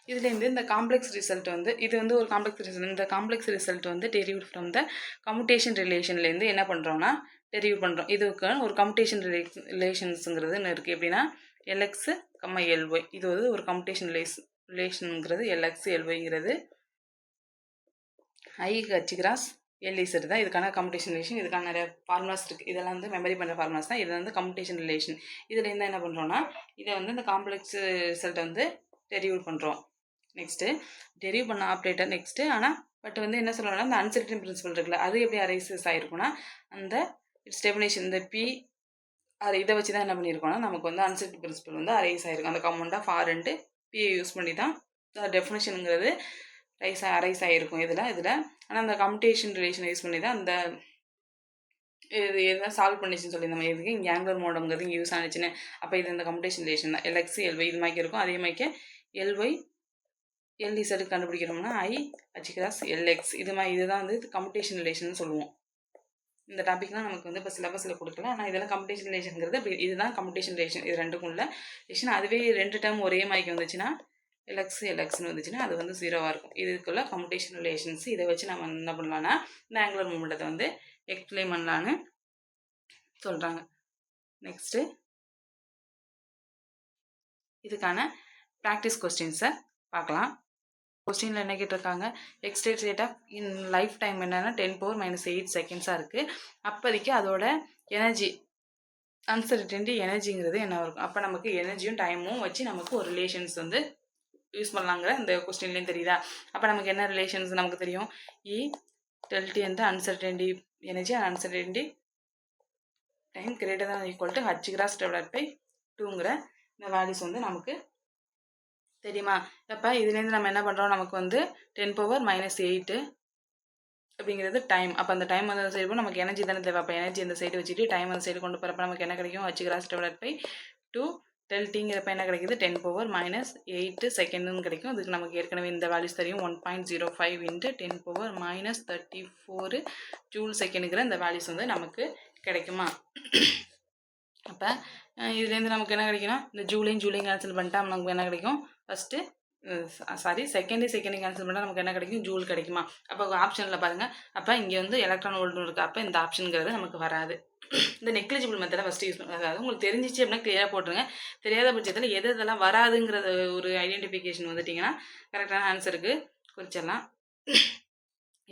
இதுலேருந்து இந்த காம்ப்ளெக்ஸ் ரிசல்ட் வந்து இது வந்து ஒரு காம்ப்ளெக்ஸ் ரிசல்ட். இந்த காம்ப்ளெக்ஸ் ரிசல்ட் வந்து டெரிவ்ட் ஃப்ரம் த கம்யூட்டேஷன் ரிலேஷன்லேருந்து என்ன பண்ணுறோம்னா டெரிவ் பண்ணுறோம். இதுக்கு ஒரு கம்யூட்டேஷன் ரிலேஷன்ஸுங்கிறது இருக்குது. எப்படின்னா எல்எக்ஸு எல்ஒய் இது வந்து ஒரு கம்யூட்டேஷன் ரிலேஷனுங்கிறது எல்எக்ஸு எல்ஒய்ங்கிறது ஹச் கிராஸ் எல்இசட் தான் இதுக்கான கம்யூட்டேஷன் ரிலேஷன். இதுக்கான நிறைய ஃபார்முலாஸ் இருக்குது. இதெல்லாம் வந்து மெமரி பண்ணுற ஃபார்முலாஸ் தான். இது வந்து கம்யூட்டேஷன் ரிலேஷன். இதுலேருந்து என்ன பண்ணுறோன்னா இதை வந்து இந்த காம்ப்ளெக்ஸ் ரிசல்ட்டை வந்து டெரிவ் பண்ணுறோம். நெக்ஸ்ட்டு டெரிவ் பண்ண ஆப்ரேட்டர் நெக்ஸ்ட்டு. ஆனால் பட் வந்து என்ன சொல்லணும்னா இந்த அன்சர்டன் பிரின்சிபல் இருக்குல்ல அது எப்படி அரைசஸ் ஆகிருக்குன்னா அந்த இட்ஸ் டெஃபினேஷன் இந்த பி அது இதை வச்சு தான் என்ன பண்ணியிருக்கோம்னா நமக்கு வந்து அன்சர்டன் பிரின்சிபல் வந்து அரைஸ் ஆகிருக்கும். அந்த காம்பவுண்ட் ஆஃப் ஆர் அண்டு பியை யூஸ் பண்ணி தான் டெஃபினேஷனுங்கிறது அரைஸ் ஆகிருக்கும் இதில். ஆனால் அந்த கம்யூட்டேஷன் ரிலேஷனை யூஸ் பண்ணி தான் அந்த இது எதுதான் சால்வ் பண்ணிச்சுன்னு சொல்லி நம்ம எதுக்கு இங்கே ஆங்குலர் மோடம்ங்கிறது இங்கே யூஸ் ஆனிச்சுன்னு. அப்போ இது இந்த கம்யூட்டேஷன் ரிலேஷன் தான் எல்எக்ஸு எல்ஒய் இது மாதிரி இருக்கும். அதே மாதிரி எல்ஒய் எல்இசட் கண்டுபிடிக்கிறோம்னா ஹச் கிராஸ் எல்எக்ஸ் இதுதான் வந்து கம்யூட்டேஷன் ரிலேஷன் சொல்லுவோம். இந்த டாபிக்லாம் நமக்கு வந்து இப்போ சிலபஸில் கொடுக்கல. ஆனால் இதெல்லாம் கம்யூட்டேஷன் ரிலேஷனுங்கிறது இதுதான் கம்யூட்டேஷன் ரிலேஷன். இது ரெண்டுக்கும் உள்ள ரிலேஷன். அதுவே ரெண்டு டேர்ம் ஒரே மாதிரி வந்துச்சுன்னா எல்எக்ஸ்னு வந்துச்சுன்னா அது வந்து 0வாக இருக்கும். இதுக்குள்ள கம்யூட்டேஷன் ரிலேஷன்ஸ். இதை வச்சு நம்ம என்ன பண்ணலான்னா இந்த ஆங்குலர் மூமெண்டத்தை வந்து எக்ஸ்பிளைன் பண்ணலான்னு சொல்கிறாங்க. நெக்ஸ்ட்டு இதுக்கான ப்ராக்டிஸ் கொஸ்டின்ஸை பார்க்கலாம். கொஸ்டினில் என்ன கேட்டிருக்காங்க, excited rate of in lifetime என்னென்னா 10⁻⁸ செகண்ட்ஸாக இருக்குது. அப்போதைக்கு அதோட எனர்ஜி அன்சர்டனிட்டி எனர்ஜிங்கிறது என்ன இருக்கும். அப்போ நமக்கு எனர்ஜியும் டைமும் வச்சு நமக்கு ஒரு ரிலேஷன்ஸ் வந்து யூஸ் பண்ணலாங்கிற இந்த கொஸ்டின்லேயும் தெரியுதா. அப்போ நமக்கு என்ன ரிலேஷன்ஸ் நமக்கு தெரியும். டெல்டி வந்து uncertainty energy and uncertainty time > h cross divided by 2ங்கிற இந்த வேல்யூஸ் வந்து நமக்கு தெரியுமா? அப்போ இதுலேருந்து நம்ம என்ன பண்ணுறோம், நமக்கு வந்து 10⁻⁸ அப்படிங்கிறது டைம். அப்போ அந்த டைம் வந்து சைடு போய் நமக்கு எனர்ஜி தானே தேவை. அப்போ எனர்ஜி அந்த சைடு வச்சுட்டு டைம் அந்த சைடு கொண்டு போகிறப்ப நமக்கு என்ன கிடைக்கும், h⁻² 2Δtங்கிறப்ப என்ன கிடைக்குது, 10⁻⁸ செகண்டுன்னு கிடைக்கும். இதுக்கு நமக்கு ஏற்கனவே இந்த வேல்யூஸ் தெரியும், 1.05 × 10⁻34 ஜூல் செகண்டுங்கிற இந்த வேல்யூஸ் வந்து நமக்கு கிடைக்குமா? அப்போ இதுலேருந்து நமக்கு என்ன கிடைக்குன்னா, இந்த ஜூலையும் கேன்சல் பண்ணிட்டா நமக்கு என்ன கிடைக்கும், ஃபஸ்ட்டு செகண்டையும் கேன்சல் பண்ணால் நமக்கு என்ன கிடைக்கும், ஜூல் கிடைக்குமா? அப்போ ஆப்ஷனில் பாருங்கள். அப்போ இங்கே வந்து எலக்ட்ரான் வோல்ட்னு இருக்குது. அப்போ இந்த ஆப்ஷனுங்கிறது நமக்கு வராது. இந்த நெக்லிஜிபிள் மெத்தடை ஃபஸ்ட்டு யூஸ் பண்ணுங்க. அதாவது உங்களுக்கு தெரிஞ்சிச்சு அப்படின்னா கிளியராக போட்டுருங்க. தெரியாத பட்சத்தில் எது இதெல்லாம் வராதுங்கிறத ஒரு ஐடென்டிஃபிகேஷன் வந்துட்டிங்கன்னா கரெக்டான ஆன்சருக்கு குறிச்சிடலாம்.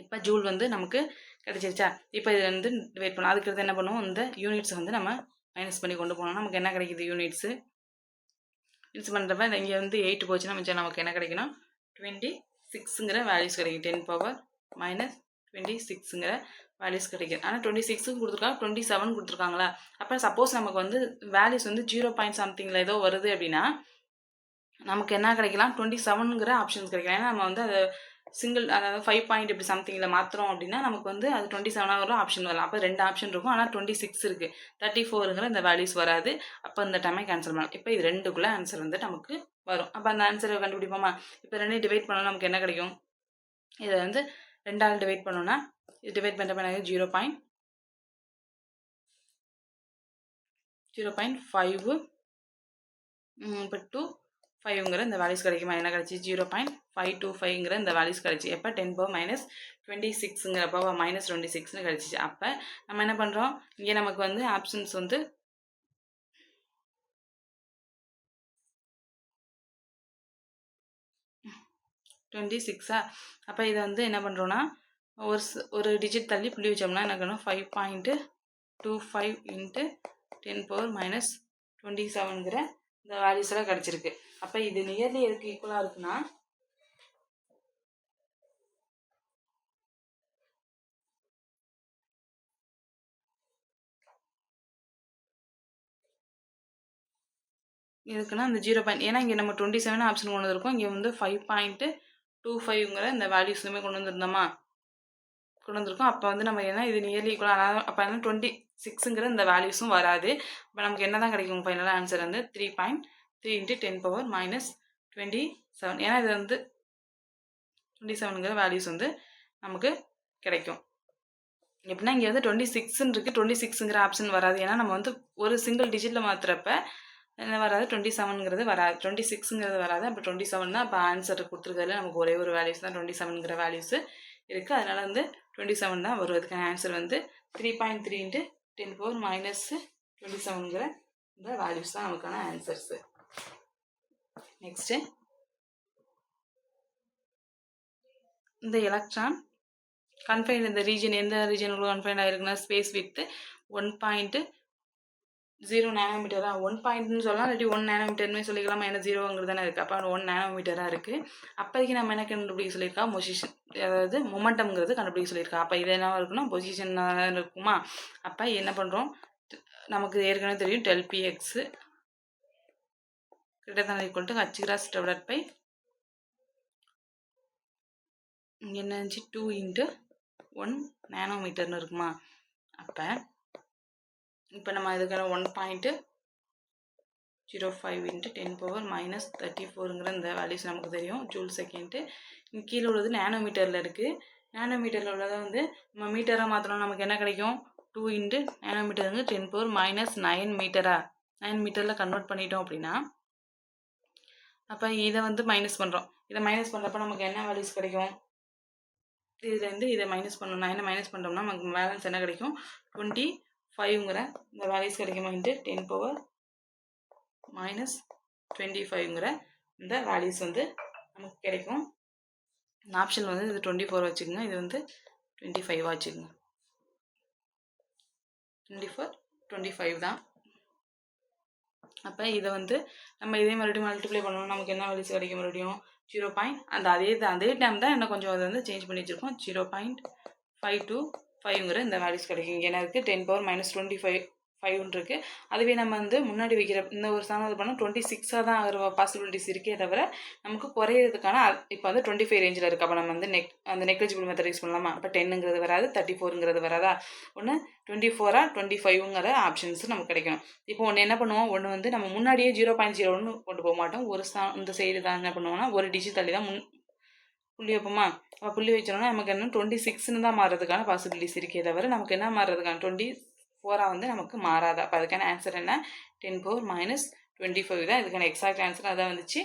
இப்போ ஜூல் வந்து நமக்கு கிடைச்சிருச்சா? இப்போ இது வந்து டிவைட் பண்ணலாம். அதுக்கு என்ன பண்ணுவோம், இந்த யூனிட்ஸை வந்து நம்ம மைனஸ் பண்ணி கொண்டு போனோம்னா நமக்கு என்ன கிடைக்குது, யூனிட்ஸு யூஸ் பண்ணுறப்ப இங்கே வந்து 8 போச்சுன்னா மிச்சம் நமக்கு என்ன கிடைக்குன்னா 26ங்கிற வேல்யூஸ் கிடைக்கும். 10⁻⁻26ங்கிற வேல்யூஸ் கிடைக்கும். ஆனால் 26 கொடுத்துருக்காங்க, 27 கொடுத்துருக்காங்களா? அப்போ சப்போஸ் நமக்கு வந்து வேல்யூஸ் வந்து 0. ஏதோ வருது அப்படின்னா நமக்கு என்ன கிடைக்கலாம், 27ங்கிற ஆப்ஷன்ஸ் கிடைக்கலாம். ஏன்னா நம்ம வந்து அதை சிங்கிள், அதாவது 5 பாயிண்ட் இப்படி சம்திங்கில் மாற்றுறோம் அப்படின்னா நமக்கு வந்து அது 27 வரும் ஆப்ஷன் வரலாம். அப்போ 2 ஆப்ஷன் இருக்கும். ஆனால் 26 இருக்குது, 34ங்கிற இந்த வேல்யூஸ் வராது. அப்போ இந்த டைமை கேன்சல் பண்ணலாம். இப்போ இது ரெண்டுக்குள்ளே ஆன்சர் வந்து நமக்கு வரும். அப்போ அந்த ஆன்சரை கண்டுபிடிப்போமா? இப்போ 2 டிவைட் பண்ணோம்னா நமக்கு என்ன கிடைக்கும், இதை வந்து 2ஆல் டிவைட் பண்ணோன்னா இது டிவைட் பண்ணுறப்ப எனக்கு 0.05 இப்போ 2.5ங்கிற இந்த வேல்யூஸ் கிடைக்குமா? என்ன கிடச்சி, 0.525ங்கிற இந்த வேல்யூஸ் கிடச்சி. எப்போ 10⁻26ங்கிறப்போ -26ன்னு கிடச்சிச்சு. அப்போ நம்ம என்ன பண்ணுறோம், இங்கே நமக்கு வந்து ஆப்ஷன்ஸ் வந்து 26ஆ? அப்போ இதை வந்து என்ன பண்ணுறோன்னா ஒரு டிஜிட் தள்ளி புள்ளி வச்சோம்னா என்ன பண்ணணும், 5.25 × 10⁻27ங்கிற இந்த வேல்யூஸ் எல்லாம் கிடச்சிருக்கு. அப்போ இது நியர்லி எதுக்கு ஈக்குவலாக இருக்குன்னா, இருக்குன்னா இந்த 0. ஏன்னா இங்கே நம்ம 27 ஆப்ஷன் கொண்டு வந்திருக்கோம். இங்கே வந்து 5.25ங்கிற இந்த வேல்யூஸுமே கொண்டு வந்திருக்கோம். அப்போ வந்து நம்ம என்ன, இது நியர்லி ஈக்குவலாக, அப்போ என்ன 26ங்கிற இந்த வேல்யூஸும் வராது. இப்போ நமக்கு என்ன தான் கிடைக்கும், ஃபைனலாக ஆன்சர் வந்து 3.3 × 10⁻27. ஏன்னா இது வந்து 27ங்கிற வேல்யூஸ் வந்து நமக்கு கிடைக்கும். எப்படின்னா இங்கே வந்து 26ன்னு இருக்குது, 26ங்கிற ஆப்ஷன் வராது. ஏன்னா நம்ம வந்து ஒரு சிங்கிள் டிஜிட்டில் மாற்றுறப்ப என்ன வராது, 27ங்கிறது வராது, 26ங்கிறது வராது. அப்போ 27 தான். அப்போ ஆன்சர் கொடுத்துருக்கிறதுல நமக்கு ஒரே ஒரு வேல்யூஸ் தான் 27ங்கிற வேல்யூஸு இருக்குது. அதனால் வந்து 27 தான் வரும். அதுக்கான ஆன்சர் வந்து 3.3 × 10⁻27ங்கிற இந்த வேல்யூஸ் தான் நமக்கான ஆன்சர்ஸு. நெக்ஸ்ட்டு, இந்த எலக்ட்ரான் கன்ஃபைன் இந்த ரீஜன், எந்த ரீஜனுக்குள்ள கன்ஃபைன் ஆகிருக்குன்னா ஸ்பேஸ் வித் 1.0 நேனோமீட்டர் தான். 1 பாயிண்ட்னு சொல்லலாம், இல்லாட்டி 1 நேனோமீட்டர்னு சொல்லிக்கலாமா? ஏன்னா 0ங்கிறது தானே இருக்குது. அப்போ 1 நேனோமீட்டராக இருக்குது. அப்போதைக்கு நம்ம என்ன கண்டுபிடிக்க சொல்லியிருக்கா, பொசிஷன், அதாவது மொமெண்டம்ங்கிறது கண்டுபிடிக்க சொல்லியிருக்கா. அப்போ இது என்ன இருக்குன்னா பொசிஷன் இருக்குமா? அப்போ என்ன பண்ணுறோம், நமக்கு ஏற்கனவே தெரியும் ∆Px > h⁻² என்ன இருந்துச்சு, 2 × 1 நேனோமீட்டர்னு இருக்குமா? அப்போ இப்போ நம்ம இதுக்கான 1.05 × 10⁻34ங்கிற இந்த வேல்யூஸ் நமக்கு தெரியும், ஜூல் செகண்டு. கீழே உள்ளது நேனோமீட்டரில் இருக்குது. நேனோமீட்டரில் உள்ளதை வந்து நம்ம மீட்டராக மாற்றணும், நமக்கு என்ன கிடைக்கும், 2 × நேனோமீட்டருங்க 10⁻9 மீட்டரா, 9 மீட்டரில் கன்வெர்ட் பண்ணிட்டோம் அப்படின்னா, அப்போ இதை வந்து மைனஸ் பண்ணுறோம். இதை மைனஸ் பண்ணுறப்ப நமக்கு என்ன வேல்யூஸ் கிடைக்கும், இதுலேருந்து இதை மைனஸ் பண்ணணும். 9 மைனஸ் பண்ணுறோம்னா நமக்கு பேலன்ஸ் என்ன கிடைக்கும், 25ங்கிற இந்த வேல்யூஸ் கிடைக்குமா, × 10⁻−25ங்கிற இந்த வேல்யூஸ் வந்து நமக்கு கிடைக்கும். இந்த ஆப்ஷன் வந்து இது 24 வச்சுக்கோங்க, இது வந்து 25 வச்சுக்கோங்க. 24 25 தான். அப்போ இதை வந்து நம்ம இதே மறுபடியும் மல்டிப்ளை பண்ணணும், நமக்கு என்ன வேல்யூஸ் கிடைக்கும், மறுபடியும் 0. அந்த அதே டைம் தான் என்ன கொஞ்சம் அதை வந்து சேஞ்ச் பண்ணி வச்சுருக்கோம். 0.525ங்கிற இந்த வேல்யூஸ் கிடைக்கும். இங்கே என்ன இருக்குது, 10⁻−25 5 இருக்கு. அதுவே நம்ம வந்து முன்னாடி வைக்கிற இந்த ஒரு சாதனம் இது பண்ணால் 26 தான் ஆகிற பாசிபிலிட்டிஸ் இருக்கே தவிர நமக்கு குறையிறதுக்கான இப்போ வந்து 25 ரேஞ்சில் இருக்குது. அப்போ நம்ம வந்து அந்த நெக்லிஜிபிள் மெத்தட் யூஸ் பண்ணலாமா? அப்போ 10ங்கிறது வராது, 34ங்கிறது வராதா? ஒன்று 24 25ங்கிற ஆப்ஷன்ஸ் நமக்கு கிடைக்கும். இப்போ ஒன்று என்ன பண்ணுவோம், ஒன்று வந்து நம்ம முன்னாடியே 0.01 கொண்டு போக மாட்டோம். இந்த சைடு தான் என்ன பண்ணுவோம்னா ஒரு டிஜிட் தள்ளி தான் புள்ளி வைப்போமா? அப்போ புள்ளி வச்சோம்னா நமக்கு என்ன 26ன்னு தான் மாறுறதுக்கான பாசிபிலிட்டிஸ் இருக்கே தவிர நமக்கு என்ன மாறுறதுக்கான 24 வந்து நமக்கு மாறாது. அப்போ அதுக்கான ஆன்சர் என்ன? 10 power minus 25 தான் இதுக்கான எக்ஸாக்ட் ஆன்சர். அதான் வந்துச்சு.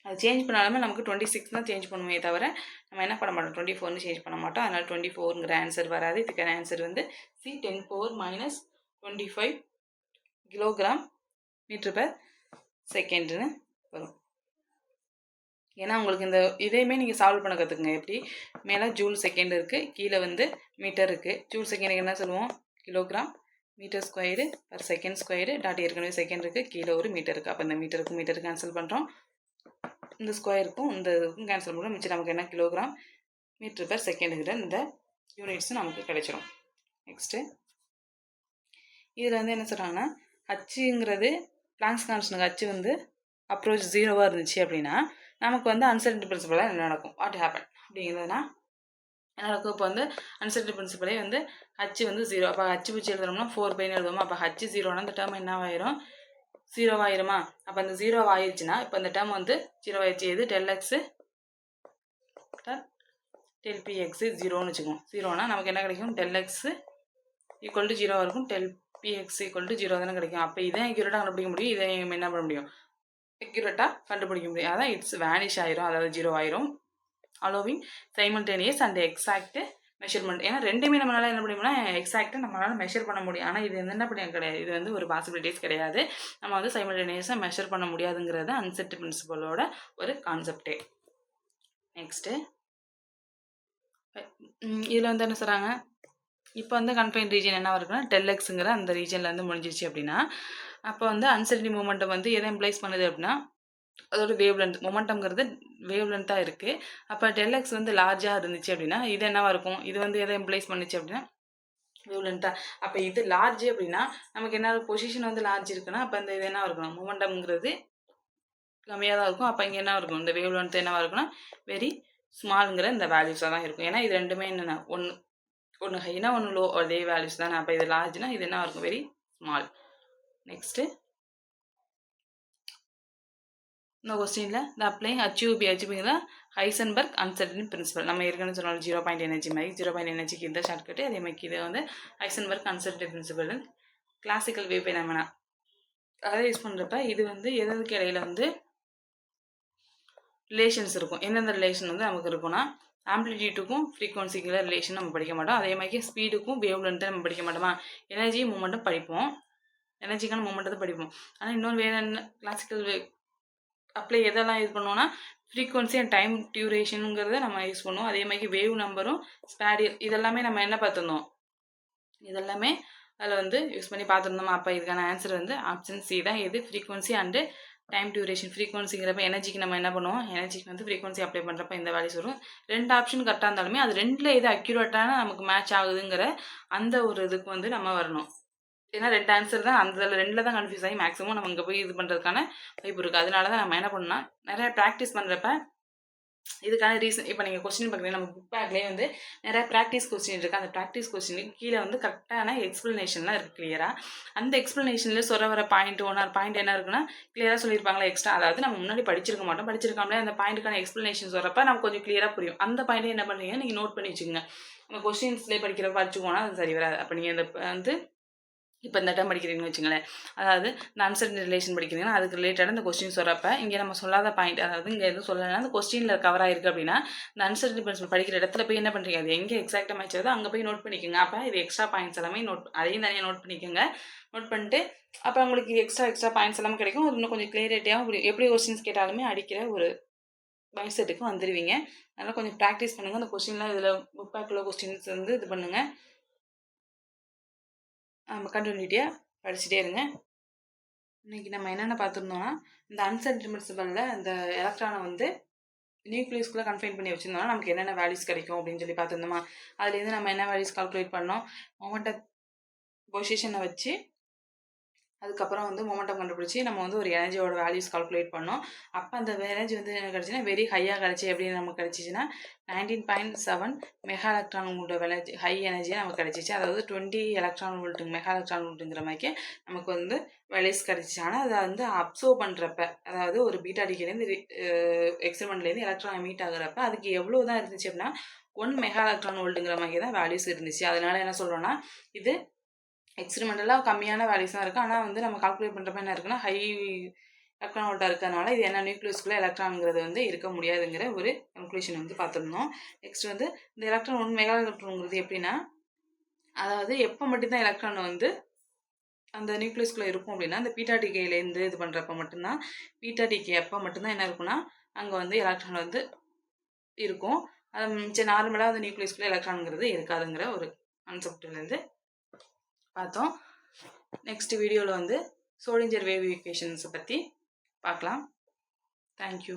அது சேஞ்ச் பண்ணாலுமே நமக்கு 26 தான் சேஞ்ச் பண்ணுமே தவிர நம்ம என்ன பண்ண மாட்டோம், 24ன்னு சேஞ்ச் பண்ண மாட்டோம். அதனால் 24ங்கிற ஆன்சர் வராது. இதுக்கான ஆன்சர் வந்து c 10 power minus 25 kilogram meter per செகண்ட்னு வரும். ஏன்னா உங்களுக்கு இந்த இதையுமே நீங்கள் சால்வ் பண்ண கற்றுக்குங்க. எப்படி மேலே ஜூல் செகண்ட் இருக்குது, கீழே வந்து மீட்டர் இருக்குது. ஜூல் செகண்டுக்கு என்ன சொல்லுவோம்? Kilogram metre square per second square dot ஏற்கனவே செகண்ட் இருக்குது, கீழே ஒரு மீட்டர் இருக்குது. அப்போ இந்த மீட்டருக்கு கேன்சல் பண்ணுறோம், இந்த ஸ்கொயருக்கும் இந்த இதுக்கும் கேன்சல் பண்ணுறோம். மிச்சம் நமக்கு என்ன? கிலோகிராம் மீட்டர் பெர் செகண்டுங்கிற இந்த யூனிட்ஸும் நமக்கு கிடைச்சிரும். நெக்ஸ்ட்டு இதில் வந்து என்ன சொல்கிறாங்கன்னா, ஹச்சுங்கிறது பிளாங்க்ஸ் கான்ஸ்டன்ட் ஹச்சு வந்து அப்ரோச் 0வாக இருந்துச்சு அப்படின்னா நமக்கு வந்து அன்சர்டனிட்டி பிரின்சிபலாக என்ன நடக்கும்? வாட் ஹேப்பன் அப்படிங்கிறதுனா என்ன நடக்கும்? இப்போ வந்து அன்சர்டனிட்டி பிரின்சிபலே வந்து ஹச் வந்து 0. அப்போ ஹச் வச்சு எழுதுனோம்னா 4πன்னு எழுதுவோமா? அப்போ ஹச் 0னா இந்த டேர்ம் என்ன ஆயிரும்? 0 ஆயிருமா? அப்போ அந்த 0 ஆயிடுச்சுன்னா இப்போ இந்த டேர்ம் வந்து 0 ஆயிடுச்சு. எது? டெல்எக்ஸ் டெல்பிஎக்ஸ் 0ன்னு வச்சுக்கோம். 0னா நமக்கு என்ன கிடைக்கும்? டெல்எக்ஸ் ஈக்குவல் டு 0 இருக்கும், டெல்பிஎக்ஸ் ஈக்குவல் டு 0 தானே கிடைக்கும். அப்போ இதை அக்யூரேட்டாக கண்டுபிடிக்க முடியும், இதை என்ன பண்ண முடியும்? அக்யூரேட்டாக கண்டுபிடிக்க முடியும். அதான் இட்ஸ் வேனிஷ் ஆயிரும், அதாவது 0 ஆயிரும். Allowing simultaneous and exact measurement. ஏன்னா ரெண்டுமே நம்மளால என்ன முடியும்னா எக்ஸாக்டாக நம்மளால மெஷர் பண்ண முடியும். ஆனால் இது என்ன பண்ண கிடையாது, இது வந்து ஒரு பாசிபிலிட்டிஸ் கிடையாது. நம்ம வந்து சைமல்டேனியஸாக மெஷர் பண்ண முடியாதுங்கிறது அன்சர்டனிட்டி பிரின்சிபலோட ஒரு கான்செப்டே. நெக்ஸ்ட்டு இதில் வந்து என்ன சொல்கிறாங்க, இப்போ வந்து கன்ஃபைன் ரீஜன் என்ன இருக்குன்னா டெல்எக்ஸுங்கிற அந்த ரீஜனில் வந்து முடிஞ்சிருச்சு அப்படின்னா அப்போ வந்து அன்சர்டனிட்டி மூமெண்ட்டை வந்து எதை இம்ப்ளைஸ் பண்ணுது அப்படின்னா அதோட வேவ் லென்த். மொமெண்டம்ங்கிறது வேவ் லென்த்தாக இருக்குது. அப்போ டெல்எக்ஸ் வந்து லார்ஜாக இருந்துச்சு அப்படின்னா இது என்னவாக இருக்கும்? இது வந்து எதை இம்ப்ளைஸ் பண்ணிச்சு அப்படின்னா வேவ் லென்த்தாக. அப்போ இது லார்ஜ் அப்படின்னா நமக்கு என்ன பொசிஷன் வந்து லார்ஜ் இருக்குன்னா அப்போ இந்த இது என்ன இருக்கணும்? மொமெண்டம்ங்கிறது கம்மியாக தான் இருக்கும். அப்போ இங்கே என்ன இருக்கும்? இந்த வேவ் லென்த் என்னவாக இருக்குன்னா வெரி ஸ்மால்ங்கிற இந்த வேல்யூஸாக தான் இருக்கும். ஏன்னா இது ரெண்டுமே என்னென்ன ஒன்று ஹைனா ஒன்று லோ, அதே வேல்யூஸ் தானே. அப்போ இது லார்ஜ்னா இது என்ன இருக்கும்? Very small. நெக்ஸ்ட்டு இந்த கொஸ்டினில் இந்த அப்ளைங் அச்சீவிங்கிற ஹைசன்பர்க் அன்சர்டனிட்டி பிரின்சிபல். நம்ம ஏற்கனவே சொன்னாலும் 0 பாயிண்ட் எனர்ஜி மாதிரி 0 பாயிண்ட் எனர்ஜிக்கு இந்த ஷார்ட்கட்டு, அதே மாதிரி இது வந்து Heisenberg uncertainty principle. Classical wave phenomena அதை யூஸ் பண்ணுறப்ப இது வந்து எதுக்கு இடையில வந்து ரிலேஷன்ஸ் இருக்கும். எந்தெந்த ரிலேஷன் வந்து நமக்கு இருக்குன்னா ஆம்பிளிடியூட்டுக்கும் ஃப்ரீக்வன்சிக்குள்ள ரிலேஷன் நம்ம படிக்க மாட்டோம். அதே மாதிரி ஸ்பீடுக்கும் வேவ் லென்த்தை நம்ம படிக்க மாட்டோமா? எனர்ஜி மூமெண்ட்டும் படிப்போம், எனர்ஜிக்கான மூமெண்ட்டை படிப்போம். ஆனால் இன்னொரு வேறு என்ன கிளாசிக்கல் வேவ் அப்ளை எதெல்லாம் யூஸ் பண்ணுவோம்னா ஃப்ரீக்வன்சி அண்ட் டைம் டியூரேஷனுங்கிறத நம்ம யூஸ் பண்ணுவோம். அதே மாதிரி வேவ் நம்பரும் ஸ்பேடியல் இதெல்லாமே நம்ம என்ன பார்த்துருந்தோம்? இதெல்லாமே அதில் வந்து யூஸ் பண்ணி பார்த்துருந்தோமா? அப்போ இதுக்கான ஆன்சர் வந்து ஆப்ஷன் சி தான். இது ஃப்ரீக்வன்சி அண்டு டைம் டியூரேஷன். ஃப்ரீக்வன்சிங்கிறப்ப எனர்ஜிக்கு நம்ம என்ன பண்ணுவோம்? எனர்ஜிக்கு வந்து ஃப்ரீக்வன்சி அப்ளை பண்ணுறப்ப இந்த வேல்யூஸ் வரும். 2 ஆப்ஷன் கரெக்டாக இருந்தாலுமே அது 2ல் எது அக்யூரேட்டான நமக்கு மேட்ச் ஆகுதுங்கிற அந்த ஒரு இதுக்கு வந்து நம்ம வரணும். ஏன்னா 2 ஆன்சர் தான், அந்த 2ல் தான் கன்ஃபியூஸ் ஆகி மேக்ஸிமம் நம்ம இங்கே போய் இது பண்ணுறதுக்கான வாய்ப்பு இருக்குது. அதனால தான் நம்ம என்ன பண்ணோம்னா நிறையா ப்ராக்டிஸ் பண்ணுறப்ப இதுக்கான ரீசன். இப்போ நீங்கள் கொஸ்டின் பார்க்குறீங்க, நம்ம புக் பேக்லேயே வந்து நிறையா ப்ராக்டிஸ் கொஸ்டின் இருக்குது. அந்த ப்ராக்டிஸ் கொஸ்டினுக்கு கீழே வந்து கரெக்டான எக்ஸ்ப்ளனேஷன்லாம் இருக்குது கிளியராக. அந்த எக்ஸ்ப்ளனேஷனில் சொல்ல வர பாயிண்ட் 1 ஆர் பாயிண்ட் என்ன இருக்குன்னா கிளியராக சொல்லியிருப்பாங்களா எக்ஸ்ட்ரா. அதாவது நம்ம முன்னாடி படிச்சிருக்க மாட்டோம், படிச்சிருக்காமலே அந்த பாயிண்ட்டுக்கான எக்ஸ்ப்ளனேஷன் சொல்கிறப்ப நமக்கு கொஞ்சம் கிளியராக புரியும். அந்த பாயிண்ட்டை என்ன பண்ணுறீங்க, நீங்கள் நோட் பண்ணி வச்சுக்கோங்க. நம்ம கொஸ்டின்ஸ்லேயே படிக்கிறப்ப படிச்சுக்கோனா அது சரி வராது. அப்போ நீங்கள் இந்த வந்து இப்போ இந்த டைம் படிக்கிறீங்கன்னு வச்சுங்களேன், அதாவது இந்த அன்சர்டன் ரிலேஷன் படிக்கிறீங்கன்னா அதுக்கு ரிலேட்டடாக இந்த கொஸ்டின்ஸ் வரப்போ இங்கே நம்ம சொல்லாத பாயிண்ட், அதாவது இங்கே எதுவும் சொல்லலைன்னா அந்த கொஸ்டினில் கவர் ஆயிருக்கு அப்படின்னா இந்த அன்சர்டன் பிரின்சிபல் படிக்கிற இடத்துல போய் என்ன பண்ணுறீங்க, அது எங்கே எக்ஸாக்டாக மேட்ச் ஆகுதோ அங்கே போய் நோட் பண்ணிக்கோங்க. அப்போ இது எக்ஸ்ட்ரா பாயிண்ட்ஸ் எல்லாமே அதையும் தனியாக நோட் பண்ணிக்கோங்க. நோட் பண்ணிட்டு அப்போ உங்களுக்கு இது எக்ஸ்ட்ரா பாயிண்ட்ஸ் எல்லாமே கிடைக்கும். இன்னும் கொஞ்சம் கிளியரிட்டியாகவும் எப்படி கொஸ்டின்ஸ் கேட்டாலுமே அடிக்கிற ஒரு மைண்ட் செட்டுக்கு வந்துடுவீங்க. அதனால் கொஞ்சம் ப்ராக்டிஸ் பண்ணுங்கள். அந்த கொஸ்டின்லாம் இதில் புக் பேக்கில் கொஸ்டின்ஸ் வந்து இது பண்ணுங்கள். நம்ம கண்டினியூட்டியாக படிச்சுட்டே இருங்க. இன்றைக்கி நம்ம என்னென்ன பார்த்துருந்தோம்னா இந்த அன்சர்டன் பிரின்சிபலில் இந்த எலக்ட்ரானை வந்து நியூக்ளியஸ்குள்ளே கன்ஃபைன் பண்ணி வச்சுருந்தோம்னா நமக்கு என்னென்ன வேல்யூஸ் கிடைக்கும் அப்படின்னு சொல்லி பார்த்துருந்தோமா? அதுலேருந்து நம்ம என்ன வேல்யூஸ் கால்குலேட் பண்ணோம்? மொமெண்டம் பொசிஷனை வச்சு அதுக்கப்புறம் வந்து மொமெண்டம் கண்டுபிடிச்சி நம்ம வந்து ஒரு எனர்ஜியோட வேல்யூஸ் கால்குலேட் பண்ணோம். அப்போ அந்த எனர்ஜி வந்து என்ன கிடச்சுன்னா வெரி ஹையாக கிடச்சி எப்படின்னு நமக்கு கிடச்சிச்சின்னா 19.7 mega electron volt energy high எனர்ஜியாக நமக்கு கிடச்சிச்சு. அதாவது 20 எலக்ட்ரான் வோல்ட்டு மெகா எலக்ட்ரான் வோல்ட்டுங்கிற மாதிரிக்கே நமக்கு வந்து வேல்யூஸ் கிடச்சிச்சு. ஆனால் அதை வந்து அப்சர்வ் பண்ணுறப்ப அதாவது ஒரு பீட்டா டிகேலேருந்து எக்ஸ்பெரிமெண்ட்லேருந்து எலக்ட்ரான் எமிட் ஆகுறப்ப அதுக்கு எவ்வளோ தான் இருந்துச்சு அப்படின்னா 1 மெகா எலக்ட்ரான் வோல்ட்டுங்கிற மாதிரி தான் வேல்யூஸ் இருந்துச்சு. அதனால என்ன சொல்கிறோன்னா இது எக்ஸ்பெரிமெண்டலாக கம்மியான வேல்யூஸ் தான் இருக்குது. ஆனால் வந்து நம்ம கால்குலேட் பண்ணுறப்ப என்ன இருக்குன்னா ஹை எலக்ட்ரான் வோல்ட்டாக இருக்கிறதுனால இது என்ன நியூக்ளியஸ்குள்ளே எலக்ட்ரான்ங்கிறது வந்து இருக்க முடியாதுங்கிற ஒரு கன்க்ளூஷன் வந்து பார்த்துருந்தோம். நெக்ஸ்ட் வந்து இந்த எலக்ட்ரான் 1 மெகா எலக்ட்ரான்ங்கிறது எப்படின்னா அதாவது எப்போ மட்டும்தான் எலக்ட்ரான் வந்து அந்த நியூக்ளியஸ்குள்ளே இருக்கும் அப்படின்னா அந்த பீட்டா டிகேலேருந்து இது பண்ணுறப்ப மட்டும்தான் பீட்டா டிகே அப்போ மட்டும்தான் என்ன இருக்குன்னா அங்கே வந்து எலக்ட்ரான் வந்து இருக்கும். அது மிச்சம் நார்மலாக அந்த நியூக்ளியஸ்குள்ளே எலக்ட்ரான்ங்கிறது இருக்காதுங்கிற ஒரு கான்செப்ட்லேருந்து பார்த்தோம். நெக்ஸ்ட் வீடியோவில் வந்து சோடிஞ்சர் வேவ் ஈக்குவேஷன்ஸை பற்றி பார்க்கலாம். தேங்க்யூ.